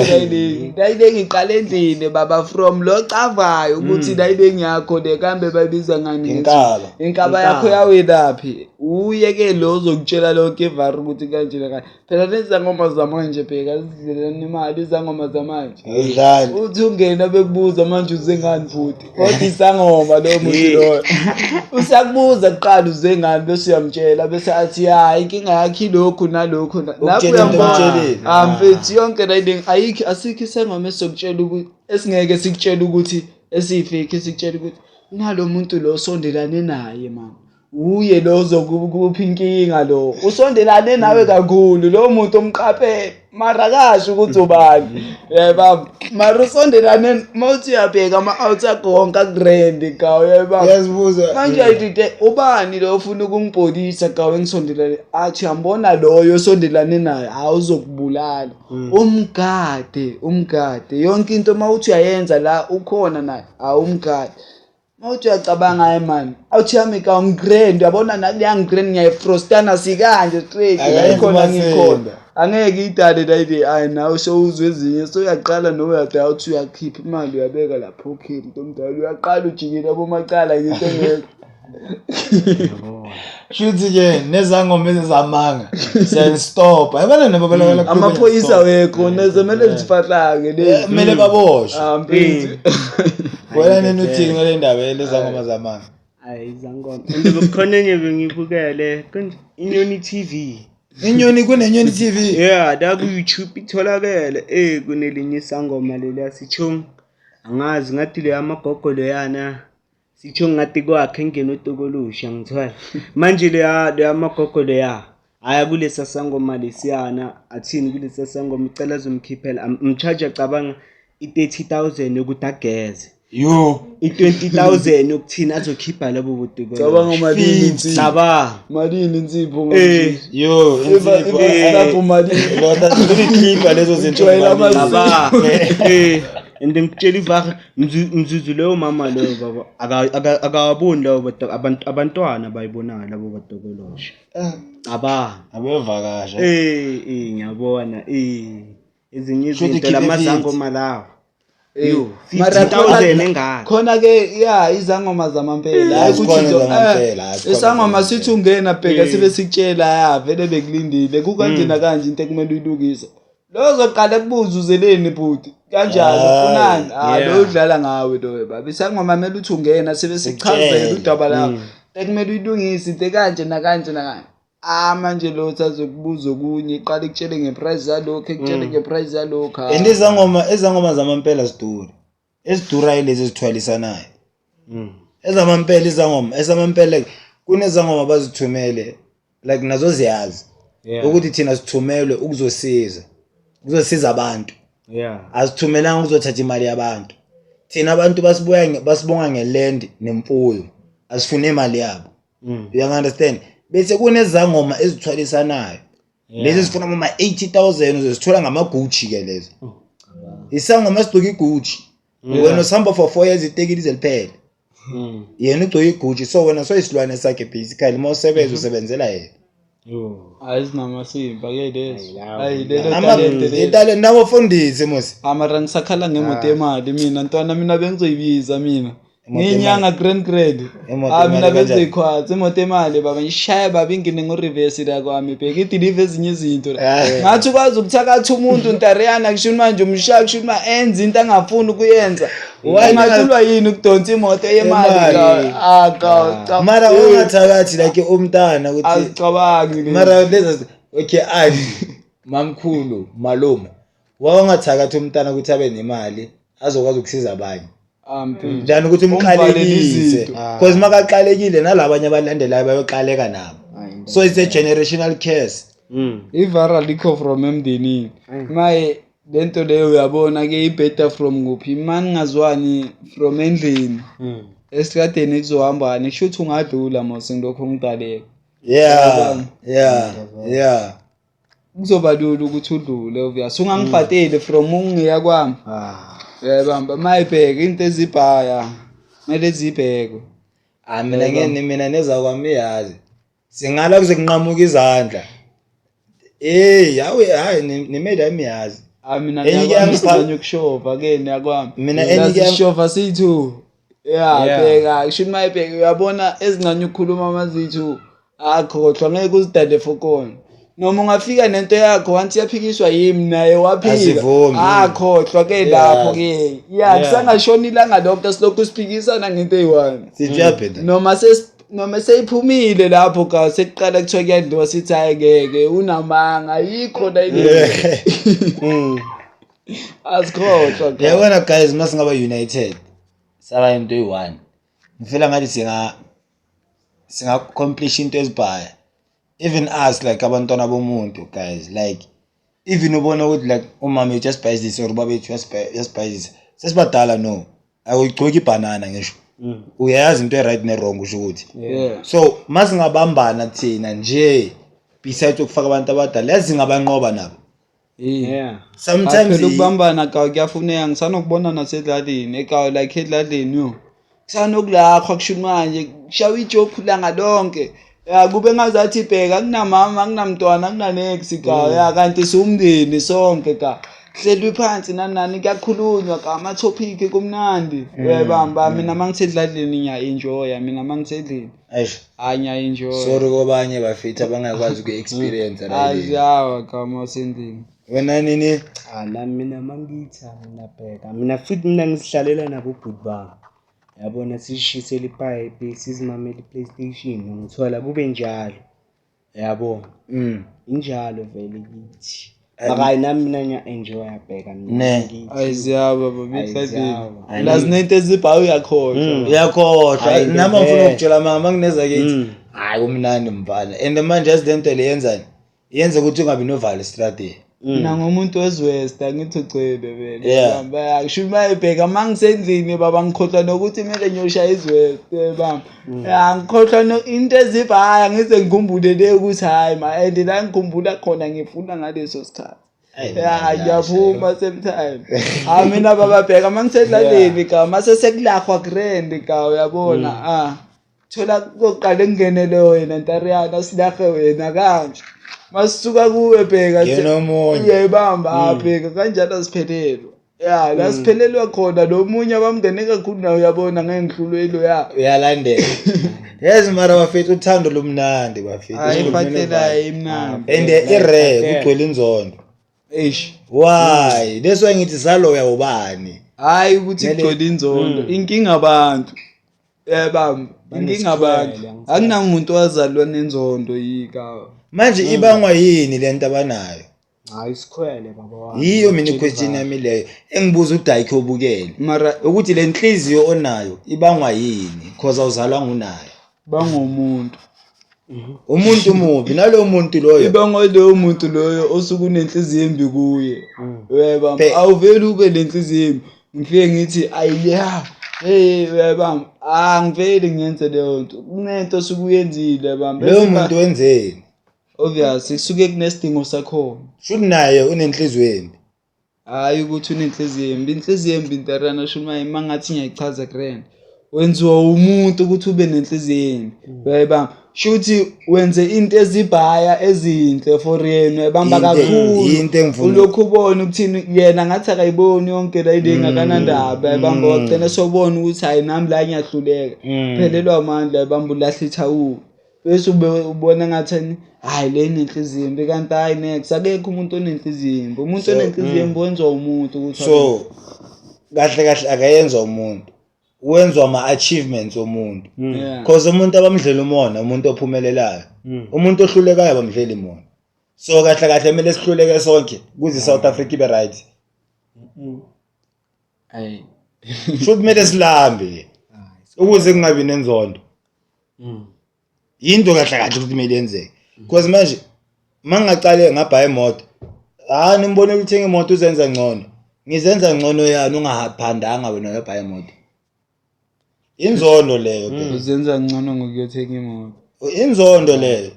layile ngiqala endlini baba from lo cavayo ukuthi layile ngiyakho le kambe bayibiza ngani inkaba yakho yawelaphi uyeke lo uzokutshela lonke evar ukuthi kanjena kanje phela lezi ngoma zamanje bheka izilelana imali izangoma zamanje uthi ungena bekubuza manje uze ngani futhi kodwa isangoma lo muntu lo usakubuza kuqala uze ngani bese uyamtshela bese athi hayi inkinga yakhe lokhu nalokhu lapho uyambona mfethu yonke layini ayikho asikho isangoma esokutshela ukuthi esingeke sikutshela ukuthi esifike sikutshela ukuthi nalo muntu lo sondelane naye mama uye lo uzokupha inkinga lo usondelane nawe kakhulu lo muntu omqaphele mara kasho ukuthi ubani yeba mara usondelane mawuthi uyabheka ama-out konke kurend gawo yeba yazibuza manje ayidide ubani lo ufuna ukungibhodisa gawo engisondelane athi yambona loyo osondelane naye awuzokubulala umgade yonke into mawuthi uyayenza la ukhona naye awumgade mawuthi uyacabanga hayi man awuthi yami ka ngigrand uyabona nakuya ngigrand ngiyayifrostana sikanje straight ayikhona ngikhona angeke idale layide hayi nawe sowuzwe ezinye so uyaqala no uyada uthi uyakhipha imali uyabeka la pocket ntomdala uyaqala ujikile abomacala ngento ngeke shuthi ke nezangoma ezamanga siyastop ayibona nababala amaphoyisa wekho nezemele zifahlake lezi kumele baboshwe mfethu wena nenuthini ngale ndaba lezangoma zamanga hayi izangoma kukhona enye bengibukele inyoni TV inyoni kunenyoni TV da ku YouTube itholakele kunelinye isangoma leli sithong angazi ngathi le amagogolo yana sithong ngathi kwakhe ngene uTokolusha ngithola manje le amagogolo ya aya kulesa sangoma lesiyana athini kulesa sangoma icela zomkhiphela umcharge cabanga i30,000 yokuthi ageze yo i20,000 ukuthina azokhipha labo buToko cabanga malini malini insipho ngokuthi yo lapho malini lota zikhipha lezo zinto baba ende ngitshela ivaka mzuzu leyo mama leyo baba akawaboni lawo abantwana bayibona labo baTokolosha abevakasha ngiyabona ezinye izinto lamazangoma lawo mara khona ke izangoma zamampela hayi ukuthi isangoma sithi ungena bheka sibe sikutshela vele bekulindile kukanjena kanje into ekumele uyilungise lo zoqala kubuza uzeleni bhuti kanjani ufunani lo udlala ngawe lo baba isangoma mele uthi ungena sibe sichazela udaba lapho ekumele uyilungise into kanje nakanje manje lo uthazokubuza okunye iqala ikutshele ngeprice yalokho ekutshele ngeprice yalokho ezangoma zamampela esidura ilezi ezithwalisanayo ezamampela ezamampela kunezangoma bazithumele like nazo ziyazi ukuthi thina sithumelwe ukuzosiza abantu azithumelanga ukuzothatha imali yabantu thina abantu basibonga ngeland nemfuyo asifune imali yabo you understand bese kunezangoma ezithwalisanayo lezi zifuna ama 80,000 uzosithola ngamaGucci ke lezo isangoma esiduk iGucci wena usamba for 4 years itekile izeliphele yena ugcoka iguji so wena soyisilwane sakhe basically uma usebenza usebenzela yena Ayizinamasimba ke lezo. italent nabafundisi mos Amara ngisakhala ngemoto yemali mina ntwana mina bengizoyibiza mina. Nginyanga grand. Imoto Mina yemali kanjani? bengizoyikhwatha imoto emali baba ngishaya baba ingine ngo-reverse la kwami bheka ideliver ezinye izinto. Ngathi ukwazi ukuthakatha umuntu ntariyana kusho manje umshaya kusho enze into angafuni ukuyenza. Ungaculwa yini ukudonsa imoto yemali ka? mara ungathakathi like umntana ukuthi Azicabangi. mara lezi okay mamkhulu malume wangathakathi umntana ukuthi abe nemali azokwazi ukusiza abanye njani ukuthi umqalekise because makaqalekile nalabanye abalandelayo bayoqaleka nabo so it's a generational curse. Ivara likho from emndenini. Maye lento leyo uyabona ke ibeta from kuphi mani ngazwani from endlini. Esikadeni kuzohamba nisho ukuthi ungadlula mase ngilokho ngiqaleka. Yeah. Kuzoba lula ukuthi udlule obvious ungangibhateli from ungiya kwami. Yebamba mayibheke into ezibhaya mele zibhekwe. Mina neza kwami yazi singala kuze kunqamuka izandla hayi nimele amiyazi Mina ngiyakwazi ukushova ke niyakwami. Mina engisishova sithu. Bheka kusho mayibheke uyabona ezincane ukukhuluma amazithu akhohlwa ngeke uzidale fokona. Noma ungafika nento yakho once yaphikiswa yimi naye waphika akhohlwa ke lapho ke kusangashona ilanga lokho silokhu siphikisana ngento eyi-one sijabheda noma seyiphumile lapho ka sekuqala kuthiwa kuyadliwa sithi hayi ngeke unamanga ayikho la asikhohlwa yabona guys masingaba united saba into eyi-one ngifela ngathi singa accomplish into ezibhaya even us like abantwana bomuntu guys like even ubona ukuthi like umama just buys this or baba just buys this sesibadala no ayigcoki ibanana ngisho uyayazi into right ne wrong usho ukuthi so masingabambana thina nje besides ukufaka abantu abadala yazi ngabanqoba nabo sometimes ukubambana ka kuyafuneka ngisanokubona nasedlaleni ekawo like edlaleni yo kusanokulakho kusho manje kushawa ijoke langa lonke kube ngazathi bheka kunamama kunamntwana kunanex ka kanti siumndeni sonke ka hlelwe phansi nani kuyakhulunywa ka ama topic kumnandi yebamba mina mangithedladleni nya enjoy mina mangithedleni anya enjoy sorry kobanye bafitha bangakwazi ku experience la aziyawa kama sendini wena nini nami mina mangitha ngiyabheka mina futhi mina ngisihlalela nabo ubhutba yabona sishisela ipipe sizimamela iPlayStation ngithola kube njalo yabo injalo vele kithi makayi nami mina nya enjoy yabheka mina ngithi ayiziyawa babithadini lazinento ezibhawu uyakhohlwa nama ngifuna ukutshela mama ngineza kithi hayi kumnandi mfana and manje lento le yenza ukuthi ungabi noval strategy mina ngomuntu wezwest angithi ucebe vele bamba kusho mayibheka mangisendlini baba ngikhohlwa nokuthi kumele ngiyoshaya izwest bamba ngikhohlwa into ezibhaya ngize ngikhumbule le ukuthi hayi and la ngikhumbula khona ngifuna ngaleso sikhathi ngiyaphuma sometime mina baba bheka mangisedlaleni ka mase sekulahwa grand ka uyabona thola koqala ngingenele wena ntariyana silahe wena kanje masisuka kuwe bheka uyayibamba bheka kanjalo asiphelelwa la siphelelwa khona nomunye abamngene kakhulu nawe uyabona ngengihlulwelo uyalandela yazi mara bafethu uthando lomnandi bafethu ayifathela imnandi and irare kugcwele inzondo why that's why ngithi saloya ubani hayi ukuthi kugcwele inzondo inkinga abantu bamba inkinga abantu akunamuntu wazalwa nenzondo yika manje ibangwa yini lento abanayo hayi sikhwele baba wami yiyo mina question yami leyo engibuza uDaikho obukele mara ukuthi le nhliziyo onayo ibangwa yini because awuzalwa ngunayo bangomuntu umuntu mubi nalo muntu loyo ibangwa lo muntu loyo osuku nenhliziyo embi kuye uyabamba awuveli ube lenhliziyo embi ngifike ngithi ayiya uyabamba ngiveli ngiyenze leyo nto kunento osuku-yenzile bamba lo muntu wenzeni obvious isuke kunesidingo sakhona shuthi naye unenhliziyo embi hayi ukuthi unenhliziyo embi inhliziyo embi ntarana shumaye mangathi ngiyayichaza grand wenziwa umuntu ukuthi ube nenhliziyo uyayibamba shuthi wenze into ezibhaya ezinhle for yena uyabamba Into kakhulu engifuna- ulokhu ubona ukuthi yena ngathi akayiboni yonke la into engakanandaba uyabamba wagcina sobona ukuthi hayi nami la ngiyahluleka phelelwa amandla uyabamba ulahle ithawula bese ubona ngathi hayi le nenhliziyo kanti hayi next akekho umuntu onenhliziyo umuntu onenhliziyo wenziwa umuntu ukuthi so kahle akayenza umuntu wenziwa ama-achievements omuntu yeah. because umuntu abamdlela umona umuntu ophumelelayo umuntu ohlulekayo abamdleli imona so kahle kumele sihluleke sonke kuze i-South Africa ibe right Hayi futhi kumele silambe ukuze kungabi nenzondo into kahle ukuthi kumele yenzeke because manje mangaqale ngabhaya imoto nimbone ukuthenga imoto uzenza ngcono ngizenza ngcono yani ungahaphandanga wena uyabhaya imoto inzondo leyo ke uzenza ngcono ngokuyothenga imoto inzondo leyo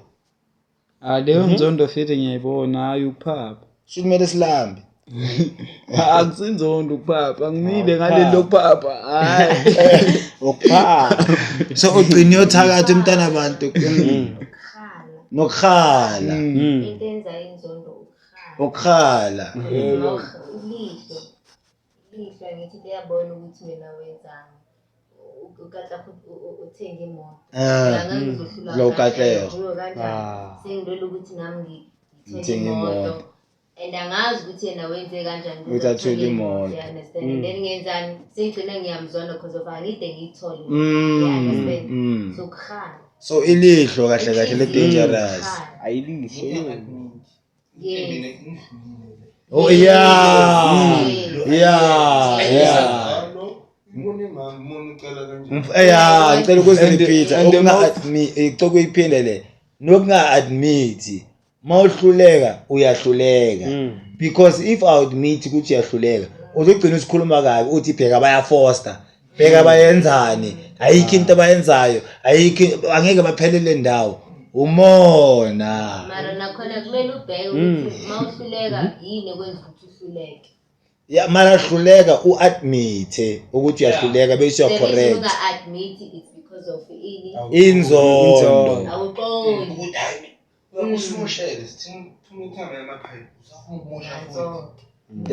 leyo nzondo futhi ngiyayibona hayi ukuphapha kumele silambe akusinzondo ukuphapha ngimile ngalelo kuphapha hayi ukupha so ugcina yothakatha umntana abantu nokukhala into enza inzondo ukukhala ulihlo ngithi liyabona ukuthi mina wenzani ukatla uthenga imoto ngizohlula lo katlego sengilola ukuthi nami ngithenge imoto and angazi ukuthi yena wenze kanjani ukuthi athole imoto understand then ngenzani sengigcina ngiyamzona because of angide ngiyithole understand so khala so ilihlo kahle le dangerous ayilihle oh yeah ngicela ukuzirepeata ngicela ukuyiphindele nokunga-admit mawuhluleka uyahluleka because if I-admit ukuthi uyahluleka uzogcina usikhuluma kabi uthi bheka bayafoster bheka bayenzani ayikho into abayenzayo ayikho angeke baphelele ndawo umona mara nakhona kumele ubheke ukuthi mawuhluleka yini ekwenza ukuthi uhluleke ya mara hluleka u-admit ukuthi uyahluleka bese uya correct unga-admit it's because of ini inzondo awuqondi usimoshele sithini uthanga emaphayiphi usafuna ukumosha futhi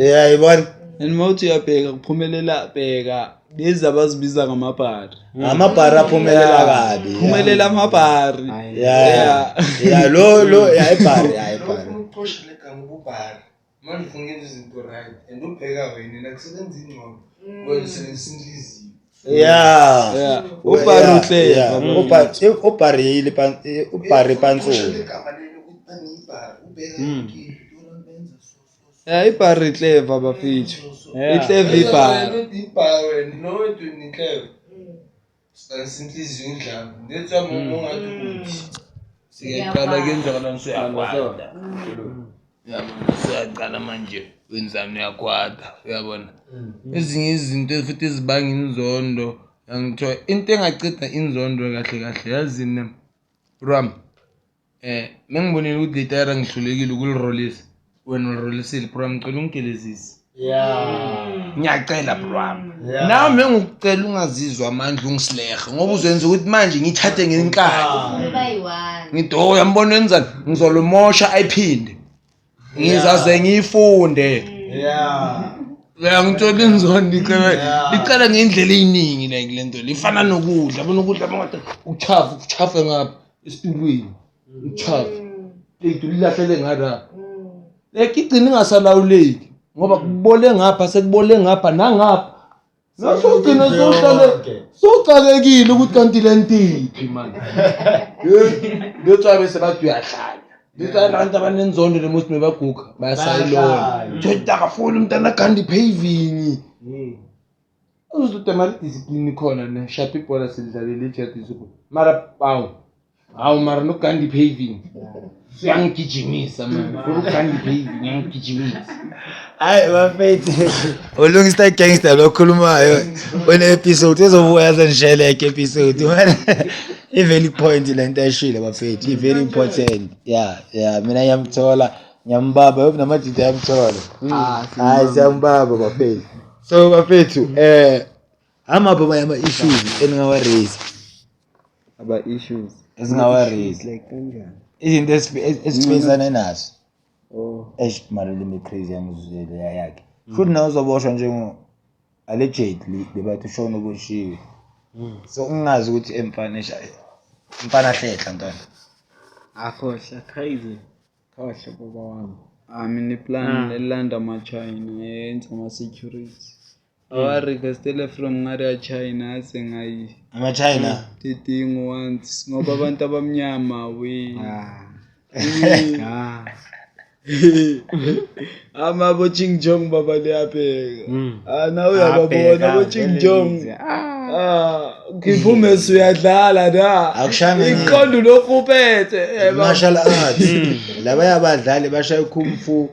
yeah yibona and mawuthi uyabheka kuphumelela bheka lezi abazibiza ngamabhari amabhari aphumelela kabi phumelela amabhari ya lo ya ibhari uphoshe legama ububhari manje ufuna ukwenza izinto right and ubheka wena nakusebenza ingqondo wena usebenzisa inhliziyo yeah ubhari uhle ubhari pantsulo legama lelo ukuthi banibhari ubheka inkinga benza so ibhari clever bafethu iclever ibhari ibhari wena nowethu ni clever sibenzisa inhliziyo udlanga ndethi amomo ngathi siyaqala kenjalo ngisiyaqala siyaqala manje wenzani uyakwada uyabona ezinye izinto futhi ezibanga inzondo angithiwa into engaceda inzondo kahle yazini Ram mengibonile ukuthi letara ngihlulekile ukulirolisa wena ulirolisile Ram ngicela ungigelezise ngiyacela Ram nawe mengikucela ungazizwa amandla ungisilehe ngoba uzenza ukuthi manje ngithathe ngenkani ngido uyambona wenzani ngizolumosha ayiphinde ngizaze ngifunde ngithola inzondo icela ngendlela eyiningi like lento lifana nokudla bona ukudla bangathi uchafu ngapha esitulweni uchafu lethu lilahlele ngara like igcina ingasalawuleki ngoba kubole ngapha sekubole ngapha nangapha nasogcina socakekile ukuthi kanti lentiphi manje ngiyotshwa bese bathi uyahlala abantu abanenzondo lemosi mebaguga bayasayilona thoda akafuni umntana agandi paving uzothi mara discipline khona ne sharp ibhola sidlalela ejadisiko mara hawu mara nogandi paving siyangigijimisa manje ukugandi paving ngiyangigijimisa hayi bafethu ulungisa gangster lokhulumayo one episode ezobuya sengisheleke episode i-very point lento ayishilo bafethu i-very important yeah mina ngiyamthola ngiyambaba yobu namadida yamthola hayi siyambaba bafethu so bafethu amaphi amanye ama-issues eningawa-raise aba-issues ezingawa-raise like kanjani izinto esifeyisane nazo oh malolimi crazy yangizuzele yakhe futhi nawe uzoboshwa allegedly bebathi ushona ukushiwe so ungazi ukuthi emfana hlehla ntwana akhohla crazy khohla baba wami mina iplan lelanda ama-China yenza ama-security awa-requestele from ngare ya China ase ngayi ama-China tidingo once ngoba abantu abamnyama ama boChingjong baba liyapheka nawe uyababona boChingjong ngiphume uyadlala da akushanga iqondo lokuphethe martial arts laba yabadlali bashaya kung fu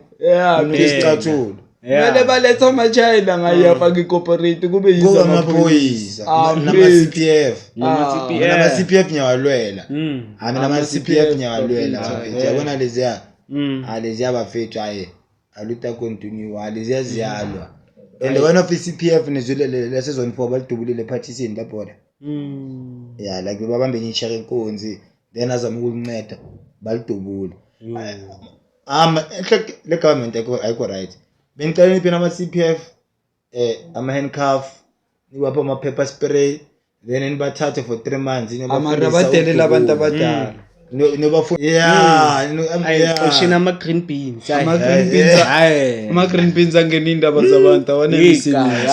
isicathulo mele baletha ama-China ngayafaka i-corporate kube yizo amaphoyisa nama-CPF nama-CPF nyawalwela mina ama-CPF nyawalwela yabona leziya leziya bafethu aye aluta continue leziya ziyalwa and one of i-CPF nezwile lesezone 4 balidubulile ephathisini laphoda like babambe nyishaka inkonzi then azama ukulinceda balidubule le government ayikho right bengicela niphi nama-CPF ama-handcuff niwapha ama-pepper spray then nibathathe for 3 months amara badelela abantu abadala ayixosheni ama-green beans ama-green beans angena indaba zabantu awanemisebenzi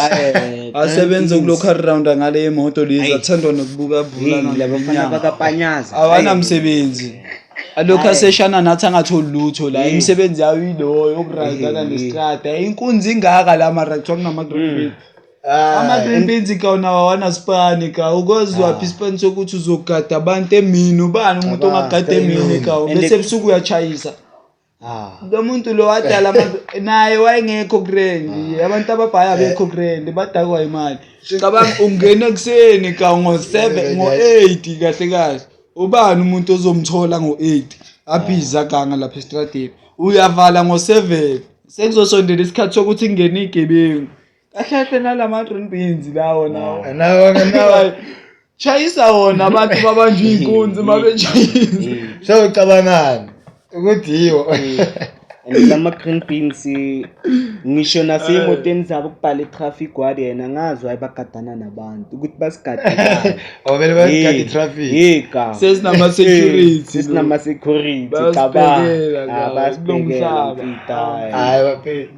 asebenza kulocal round ngale imoto lezi athandwa nokubuka bafana bakapanyaza awanamsebenzi alokhu aseshana nathi angatholi lutho la imisebenzi yayo yiloyo yokurayidana nestrada inkunzi ingaka la mara kuthiwa kunama-green beans ama-green beans kawona wanaspani ka ukozwaphi isipani sokuthi uzogada abantu emini ubani umuntu ongagada emini kawo bese ebusuku uyachayisa lo muntu lo wadala naye wayengekho kurendi abantu ababhaya bekho kurendi badakwa imali cabanga ungena ekuseni ka ngo-7 ngo-8 kahle kahle ubani umuntu ozomthola ngo-8 abhiza ganga lapha estradeni uyavala ngo-7 sekuzosondela isikhathi sokuthi kungene igebengu kahle nalama-green beans lawo nawo chayisa wona abantu babanjwe inkunzi mabetshayisa so ucabangani ukuthi yiwo and lama-green beans ngisho nasey'motweni zabo kubhala i-traffic ward yena ngazi wayebagadana nabantu ukuthi basigadane vele basigade i-traffic sesinama-security cabanga basibhekela mfita hayi baphela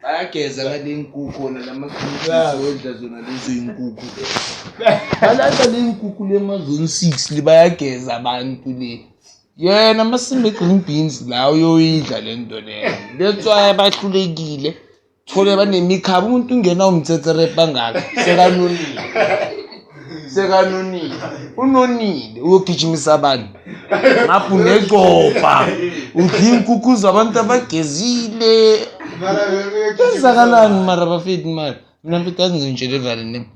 bayageza ngale inkukhu nalamakhudla zona lezo inkukhu balanda le inkukhu lemazone 6 bayageza abantu le yena masime green beans la uyoyidla le nto leyo that's why bahlulekile thole banemikhaba umuntu ungena umtsethere bangaka sekanonile unonile uyogijimisa abantu ngapho necopa udla inkukhu zabantu abagezile kwenzakalani mara bafethi mara mina mfethu azinzintshele evaleni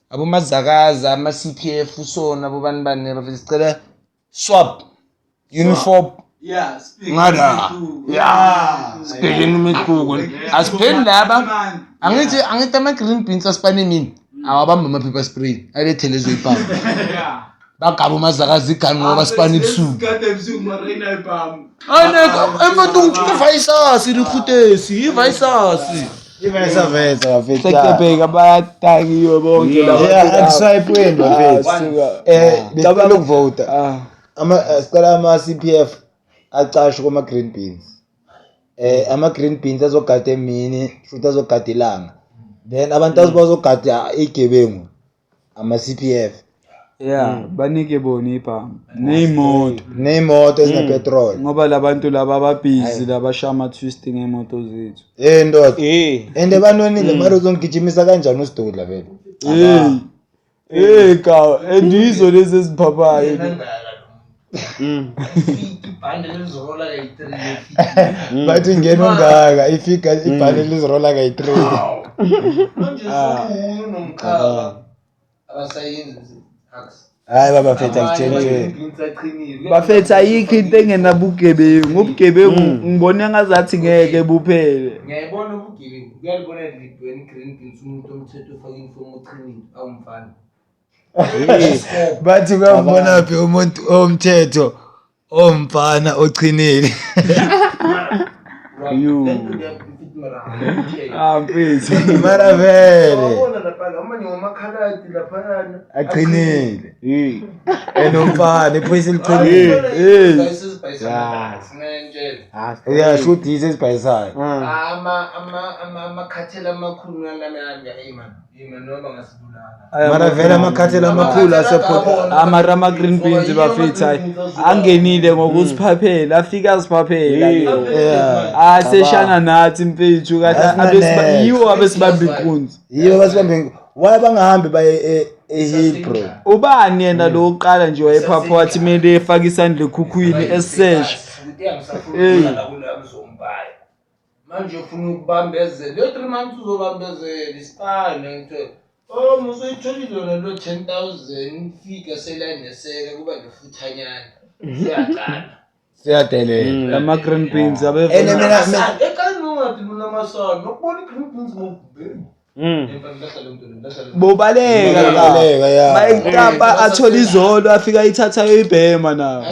abomazakaza ama-CPF usona abobani bane bafethi sicela swap uniform ngada sibhekeni umehluko asipheni laba angithi ama-green beans asipane mini awabamba ama-paper spray alethelezo ipampa bagaba umazakazi igani ngoba sipane ebusuku emfethu ngitshile ivaisasi likhutesi ivaisasi ivayisavesa bafethu sekebheka bayatakiwe bonke akusayipweni bafethu besicela ukuvota sicela ama-CPF acashwe kuma-green beans ama-green beans azogada emini futhi azogada ilanga then abantu azobazogada igebengu ama-CPF banike bona ibhanga ney'moto ezinapetrol ngoba labantu laba ababhizi labasha ama-twisting ey'moto zethu ndoda and banonile mara uzongigijimisa kanjani usidudla vele ka and yizo lezi eziphaphayo bathi ngena ungaka ifika ibhane lizirola kayi-3 nomkhaba abasayenzi Hayi baba fethu akutshentshe. Bafethu ayikho into engenabugebengu. Ubugebengu ngibona ngazathi ngeke buphele. Ngiyayibona ubugebengu. Uyalibona libweni green beans umuntu omthetho ufake infomo uqinile awumfana. Bathi kuyambona phi umuntu omthetho omfana ochinile. Mfethu. Mara vele. Wabona lapha amanye wamakhaladi laphana. Aqinile. Enomfana iphoyisa liqinile. Uyashudisa esibhayisayo. Amakhathela amakhulu nalana yima noma ngasibulala. Mara vele amakhathela amakhulu aseport. Amarama green beans bafethu hayi angenile ngokusiphaphela afika aziphaphela. Aseshana nathi mfethu kahle yiwo abesibambe inkunzi. Yiwo abesibambe. Why bangahambi baye ehill bro? Ubani yena lo uqala nje wayephapha wathi mele efake isandla ekhukhwini esesha. Manje ufuna ukubambezela le 3 months uzobambezela isipane ngithe musuyitholile lona lo 10,000 fika selaneseka kuba nefuthanyana siyadelela lama green beans ene mina ekani ungathi unamasana nokubona green beans ngobhubheni bobaleka ya mayekapa athola izolo afika ithatha yoibhema nawo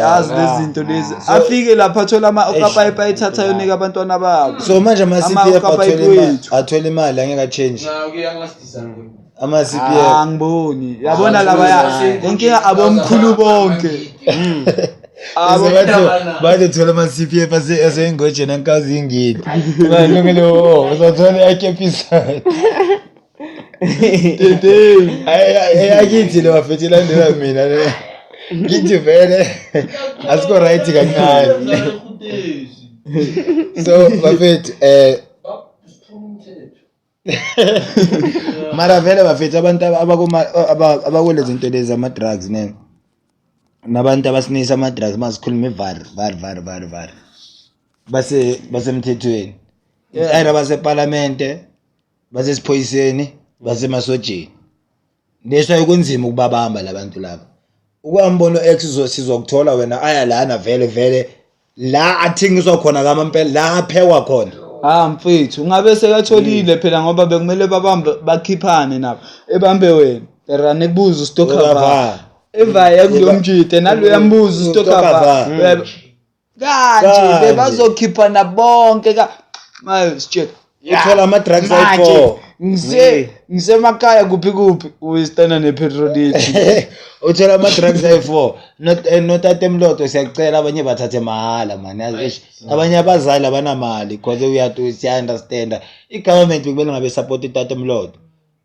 yazi lezinto lezi afike lapha athola okapayipa ayithatha yonika abantwana babo so manje ama CPF athola imali angeka change ama CPF angiboni yabona laba inkinga abomkhulu bonke bathi thola ama CPF asengojeni ankazi ingidi ngalungelo uzothola ekepisana ayakithi lo bafethi landela mina ngithi vele asiko right kancane so bafethi mara vele bafethi abantu abakule zinto lezi ama drugs ne nabantu abasinisa ama drugs masikhuluma var basemthethweni ayira base parliament base siphoyiseni base masojeni lesho ayikunzima ukubabamba labantu laba ukwambono X sizokuthola wena aya lana vele la athingiswa khona kamampela la aphekwa khona mfethu ungabe sekatholile phela ngoba bekumele babambe bakhiphane nabo ebambe wena erane kubuza ustokhava evaya kulomjite nalo yambuza ustokhava kanje bazokhiphana bonke mayo sitshela uthola ama drugs ayi4 ngisemakhaya kuphi uyistana nepetrol uthola ama drugs ayi4 notate Mloto siyacela abanye bathathe mahala man yazi abanye abazali abanamali because siya understand igovernment bekumele ngabe support itate Mloto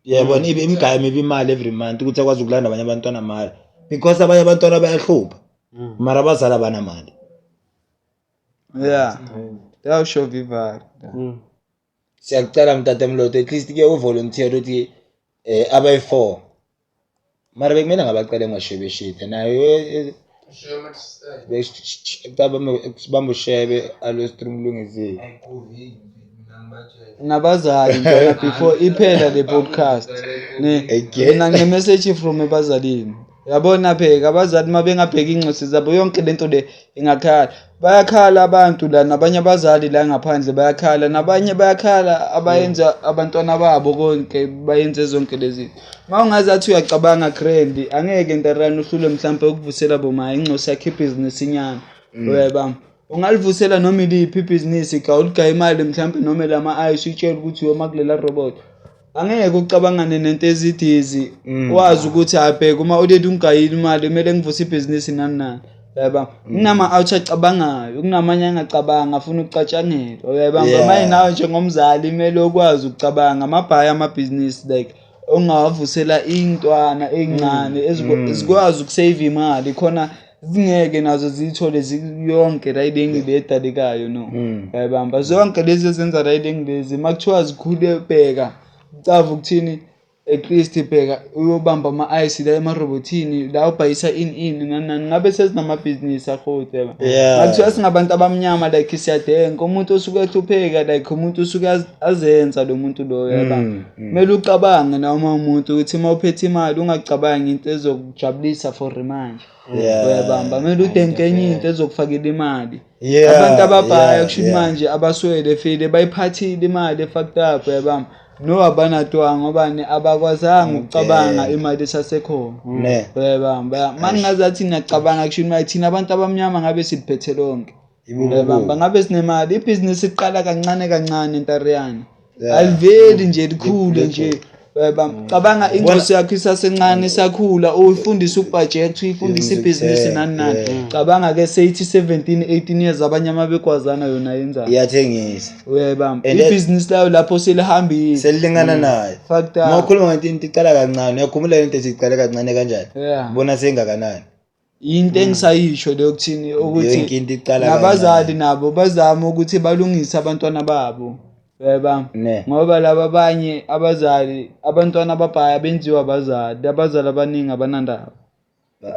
yabona imigaya mibi imali every month ukuthi akwazi ukulanda abanye abantwana mali because abanye abantwana bayahlupha mara abazali abanamali yasho viva siyacela mtate Mloto at least ke uvolunteer uthi abayi4 mara bekumele ngabacela ngashebeshite nayo bambo shebe alo stream lungizile nabazali njalo before iphela le podcast ngena nge-message from ebazalini yabona pheka abazali mabengabheka incosi zabo yonke lento le ingakhala bayakhala abantu la nabanye abazali la ngaphandle bayakhala nabanye bayakhala abayenza abantwana babo konke bayenze zonke lezi mawungazathi uyacabanga grand angeke ntarana uhlule mhlawumbe ukuvusela boma incosi yakhe business inyana uyabamba ungalivusela noma iliphi ibhizinisi ka uligaya imali mhlawumbe noma lama ice utshela ukuthi uyoma kulela robot angeke ucabangane nento ezidizi wazi ukuthi abheka uma ulethe ungayile imali kumele ngivuse ibhizinisi nani yabamba kunama out acabangayo kunamanye angacabanga afuna ukucatshangela yabamba manje nawe njengomzali kumele ukwazi ukucabanga amabhaya amabhizinisi like ongawavusela intwana encane ezikwazi ukusave imali khona zingeke nazo zithole yonke riding ledalekayo no yabamba zonke lezi ezenza riding lezi makuthiwa zikhule bheka ucavu ukuthini at least bheka uyobamba ama-ice la emarobotini la ubhayisa in nani ngabe sesinamabhizinisi akhodi yaba ngakuthiwa singabantu abamnyama like siyadenga umuntu osuke ehlupheka like umuntu usuke azenza lo muntu lo yaba kumele ucabange noma umuntu ukuthi uma uphethe imali ungacabangi into ezokujabulisa for manje uyabamba kumele udenke enye into ezokufakela imali abantu ababhaya kusho manje abaswele file bayiphathile imali efucked up uyabamba no abanatwanga ngobani abakwazanga ukucabanga imali esasekhona uyabamba mangingazathi ngiyacabanga kusho manje thina abantu abamnyama ngabe siphethe lonke uyabamba ngabe sinemali ibhizinisi iqala kancane entariyana aliveli nje likhulu nje uyabamba cabanga ingosi yakho isasencane isakhula uyifundisa ubudget uyifundisa ibhizinisi nani cabanga ke seyithi 17-18 years abanyama bekwazana yona yenza iyathengisa uyabamba ibhizinisi layo lapho selihambile selilingana nayo ngokhuluma ngento iqala kancane uyakhumula into esiqala kancane kanjani bona sengakanani into engisayisho leyo kuthini ukuthi nabazali nabo bazama ukuthi balungise abantwana babo yeba ngoba laba abanye abazali abantwana ababhaya benziwa abazali abaningi abanandaba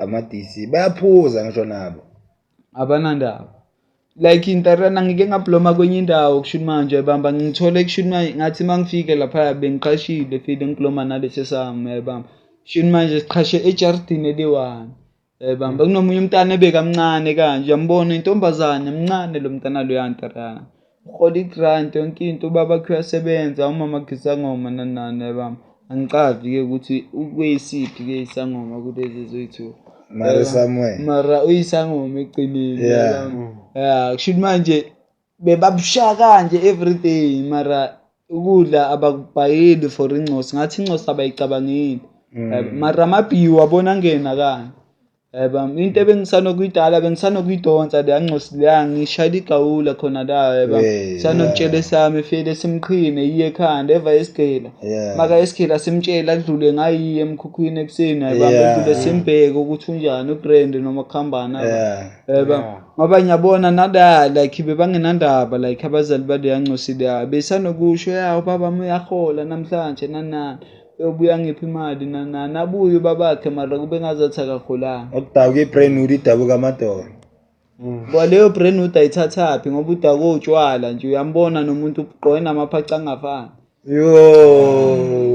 amadisi bayaphuza ngisho nabo abanandaba like intarana ngike ngabloma kwenye indawo kushini manje yebamba ngithole kushini manje ngathi mangifike lapha bengiqashile file ngibloma nalese sami yebamba kushini manje siqhashe ejardini eliwani yebamba kunomunye umntana ebekamncane kanje yambona intombazane emncane lo mntana lo yantarana Holy grant yonke into baba kuyasebenza umama gisangoma nanana yabami angicazi ke ukuthi ukuyisiphi ke isangoma kulezi zethu mara uyisangoma eqinile yabami kusho manje bebabusha kanje every day mara ukudla abakubhayili for incosi ngathi incosi abayicabangile mara amabhiwo abona ngena kanje yabami into ebengisanokuyidala bengisanokuyidonsa le yancosi le ngishayila igawula khona la yabami sanokutshela sami fele simqhine iye ekhanda eva esigela maka esigela simtshela adlule ngayiye emkhukhwini ekuseni yabami adlule simbheke ukuthi unjani ubrand noma kuhambana yabami ngoba ngiyabona nada like bebangenandaba like abazali bale yancosi le besanokusho ubaba uyahola namhlanje nanana ubuya ngiphi imali nabuye babakhe mara kube ngazathi akakholanga okudabuka ibrand udabuka amadolo kwaleyo brand udayithathaphi ngoba udako utshwala nje uyambona nomuntu uqoye namaphaca angafani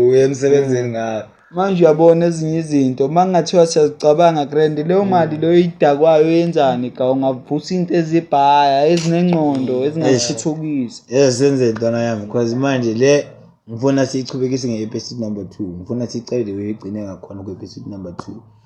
uyemsebenzeni ngayo manje uyabona ezinye izinto mangathiwa siyacabanga grand leyo mali leyo idakwayo yenzani ka ungavusa into ezibhaya ezinengcondo ezingashithukisa senze ntwana yami because manje le ngifuna siyichubekise nge-episode number 2 ngifuna sicele uyigcine ngakhona ku-episode number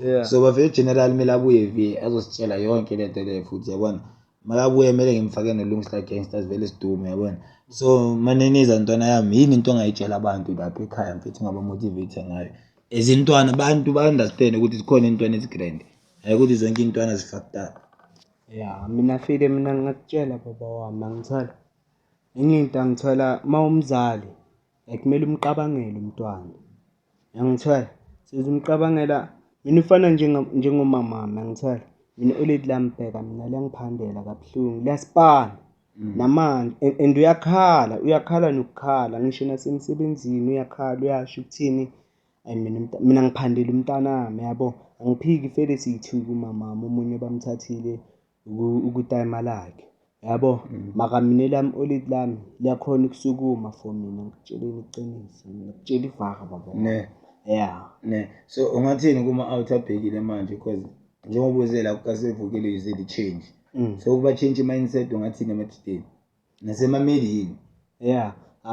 2 so bafike general mele abuye vi azositshela yonke lento le futhi yabona makabuye mele ngimfake nelungisa gangsters vele sidume yabona so maneniza ntwana yami yini into ongayitshela abantu lapha ekhaya mfethu ngabamotivate ngayo ezintwana abantu ba-understand ukuthi zikhona intwana ezigrand hayi ukuthi zonke intwana zifucked up mina file mina ngingakutshela baba wami angithola enye into angithola umzali kumele umqabangele umntwana yangithola sizumqabangela mina ufana njengomama wami yangithola mina uleti lambheka mina liyangiphandela kabuhlungu liyasipana namanje and uyakhala nokukhala ngisho nasemsebenzini uyakhala uyasho ukuthini mina ngiphandela umntanami yabo angiphiki fele siyithuka umama wami omunye bamthathile ukutayima lakhe yabo maka mina lami olidi lami liyakhona ukusukuma for mina ngikutsheleni iqiniso ngikutshela ivaka baba so ungathini kuma out abhekile manje because njengoba uzela ukasevukile yizeli change so kuba change mindset ungathini emadideni nasemamedini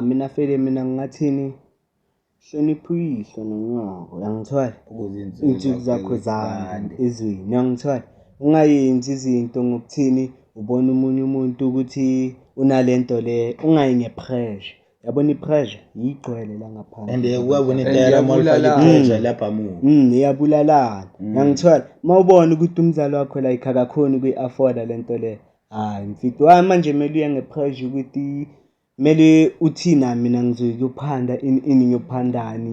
mina fele mina ngingathini hlonipha uyihlo nonyoko yangithola ukuze insuku zakho zande ezweni yangithola ungayenzi izinto ngokuthini ubona umunye umuntu ukuthi unalento le ungayine pressure yabona ipressure yigcwele la ngaphandle and uyabona idara mawufaka ipressure lapha mu iyabulalana ngangithola mawubona ukuthi umzali wakho la akakhona ukuyi-afford lento le mfiti wami manje mele uye ngepressure ukuthi mele uthina mina ngizokuphanda ini ngiyophandani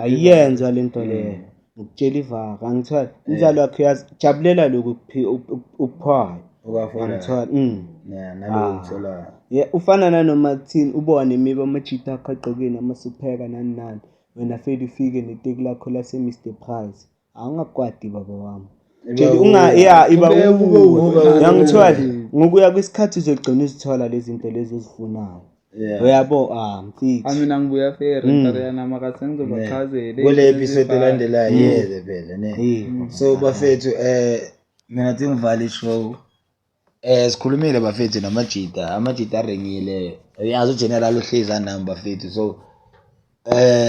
ayenza lento le ngikutshela ivaka ngithola umzali wakhe uyajabulela lokhu ukuphayo ukafona ngithola nalo ngithola Yeah, ufana nanoma kuthini ubone maybe amajita akho agqokile amasupheka nani nani. Wena fedi ufike neteki lakho lase Mr Price. Awungakwadi baba wami. Yangithola ngokuya kwesikhathi uzogcina uzithola lezi zinto lezi ozifunayo. Uyabo mfethu. Mina ngibuya fair Ntariyana maka sengizobachazela. Kule episode elandelayo yeze phela ne. So bafethu mina thi ngivale show. Sikhulumile bafethu namajita, amajita arengile. Uyazi uGeneral uhleza nami bafethu. So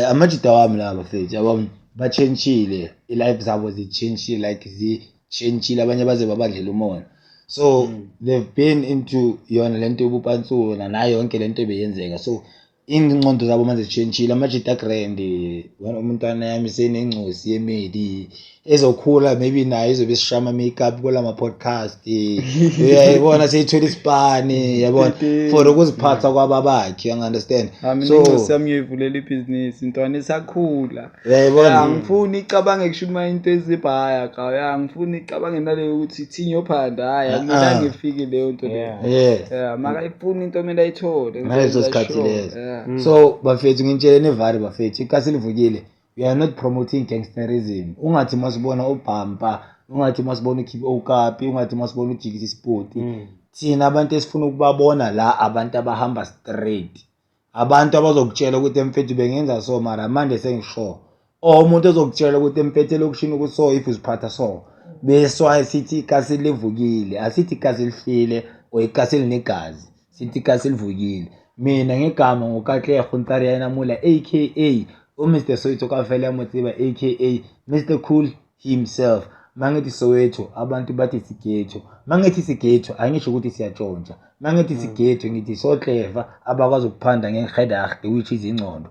amajita wami la bafethu yabona bachenjile, ilife zabo zichenjile like zichenjile abanye baze babadlela umoya. So they've been into yona lento yobupansula nayo yonke lento beyenzeka. So ingqondo zabo manje zichenjile, amajita grand wena umntwana yami senengcosi yemedi ezokhula maybe nayo izobe sishama makeup kula ma podcast uyayibona seyithola isipani yabona for ukuziphatha kwababakhe, you understand. So sami ngivulela ibusiness intwana esakhula uyayibona angifuni icabange kushuma into ezibhaya ka ngifuni icabange nale ukuthi thinyo phanda haya mina ngifike leyo nto leyo maka ifuni into mina ayithole ngalezo sikhathi lezo. So bafethu ngintshele nevari bafethu ikasi livukile. We are not promoting gangsterism. Ungathi masibona ubhampa, ungathi masibona ukhipha okapi, ungathi masibona ujikisa isport. Thina abantu esifuna ukubabona la abantu abahamba straight. Abantu abazokutshela ukuthi emfethu bengenza so mara manje sengisho. Umuntu ozokutshela ukuthi emfethu lokushini ukuso if uziphatha so. Beswa sithi ikasi livukile, asithi ikasi lifile o ikasi linegazi. Sithi ikasi livukile. Mina ngegama ngoKatlego Ntariyana Mula aka Mr Soweto kafela motiba aka Mr Cool himself. Mangithi Soweto abantu bathi sigetho. Mangithi sigetho angisho ukuthi siyatshontsha. Mangithi sigetho ngithi so clever abakwazi ukuphanda ngehedachte which is ingcondo.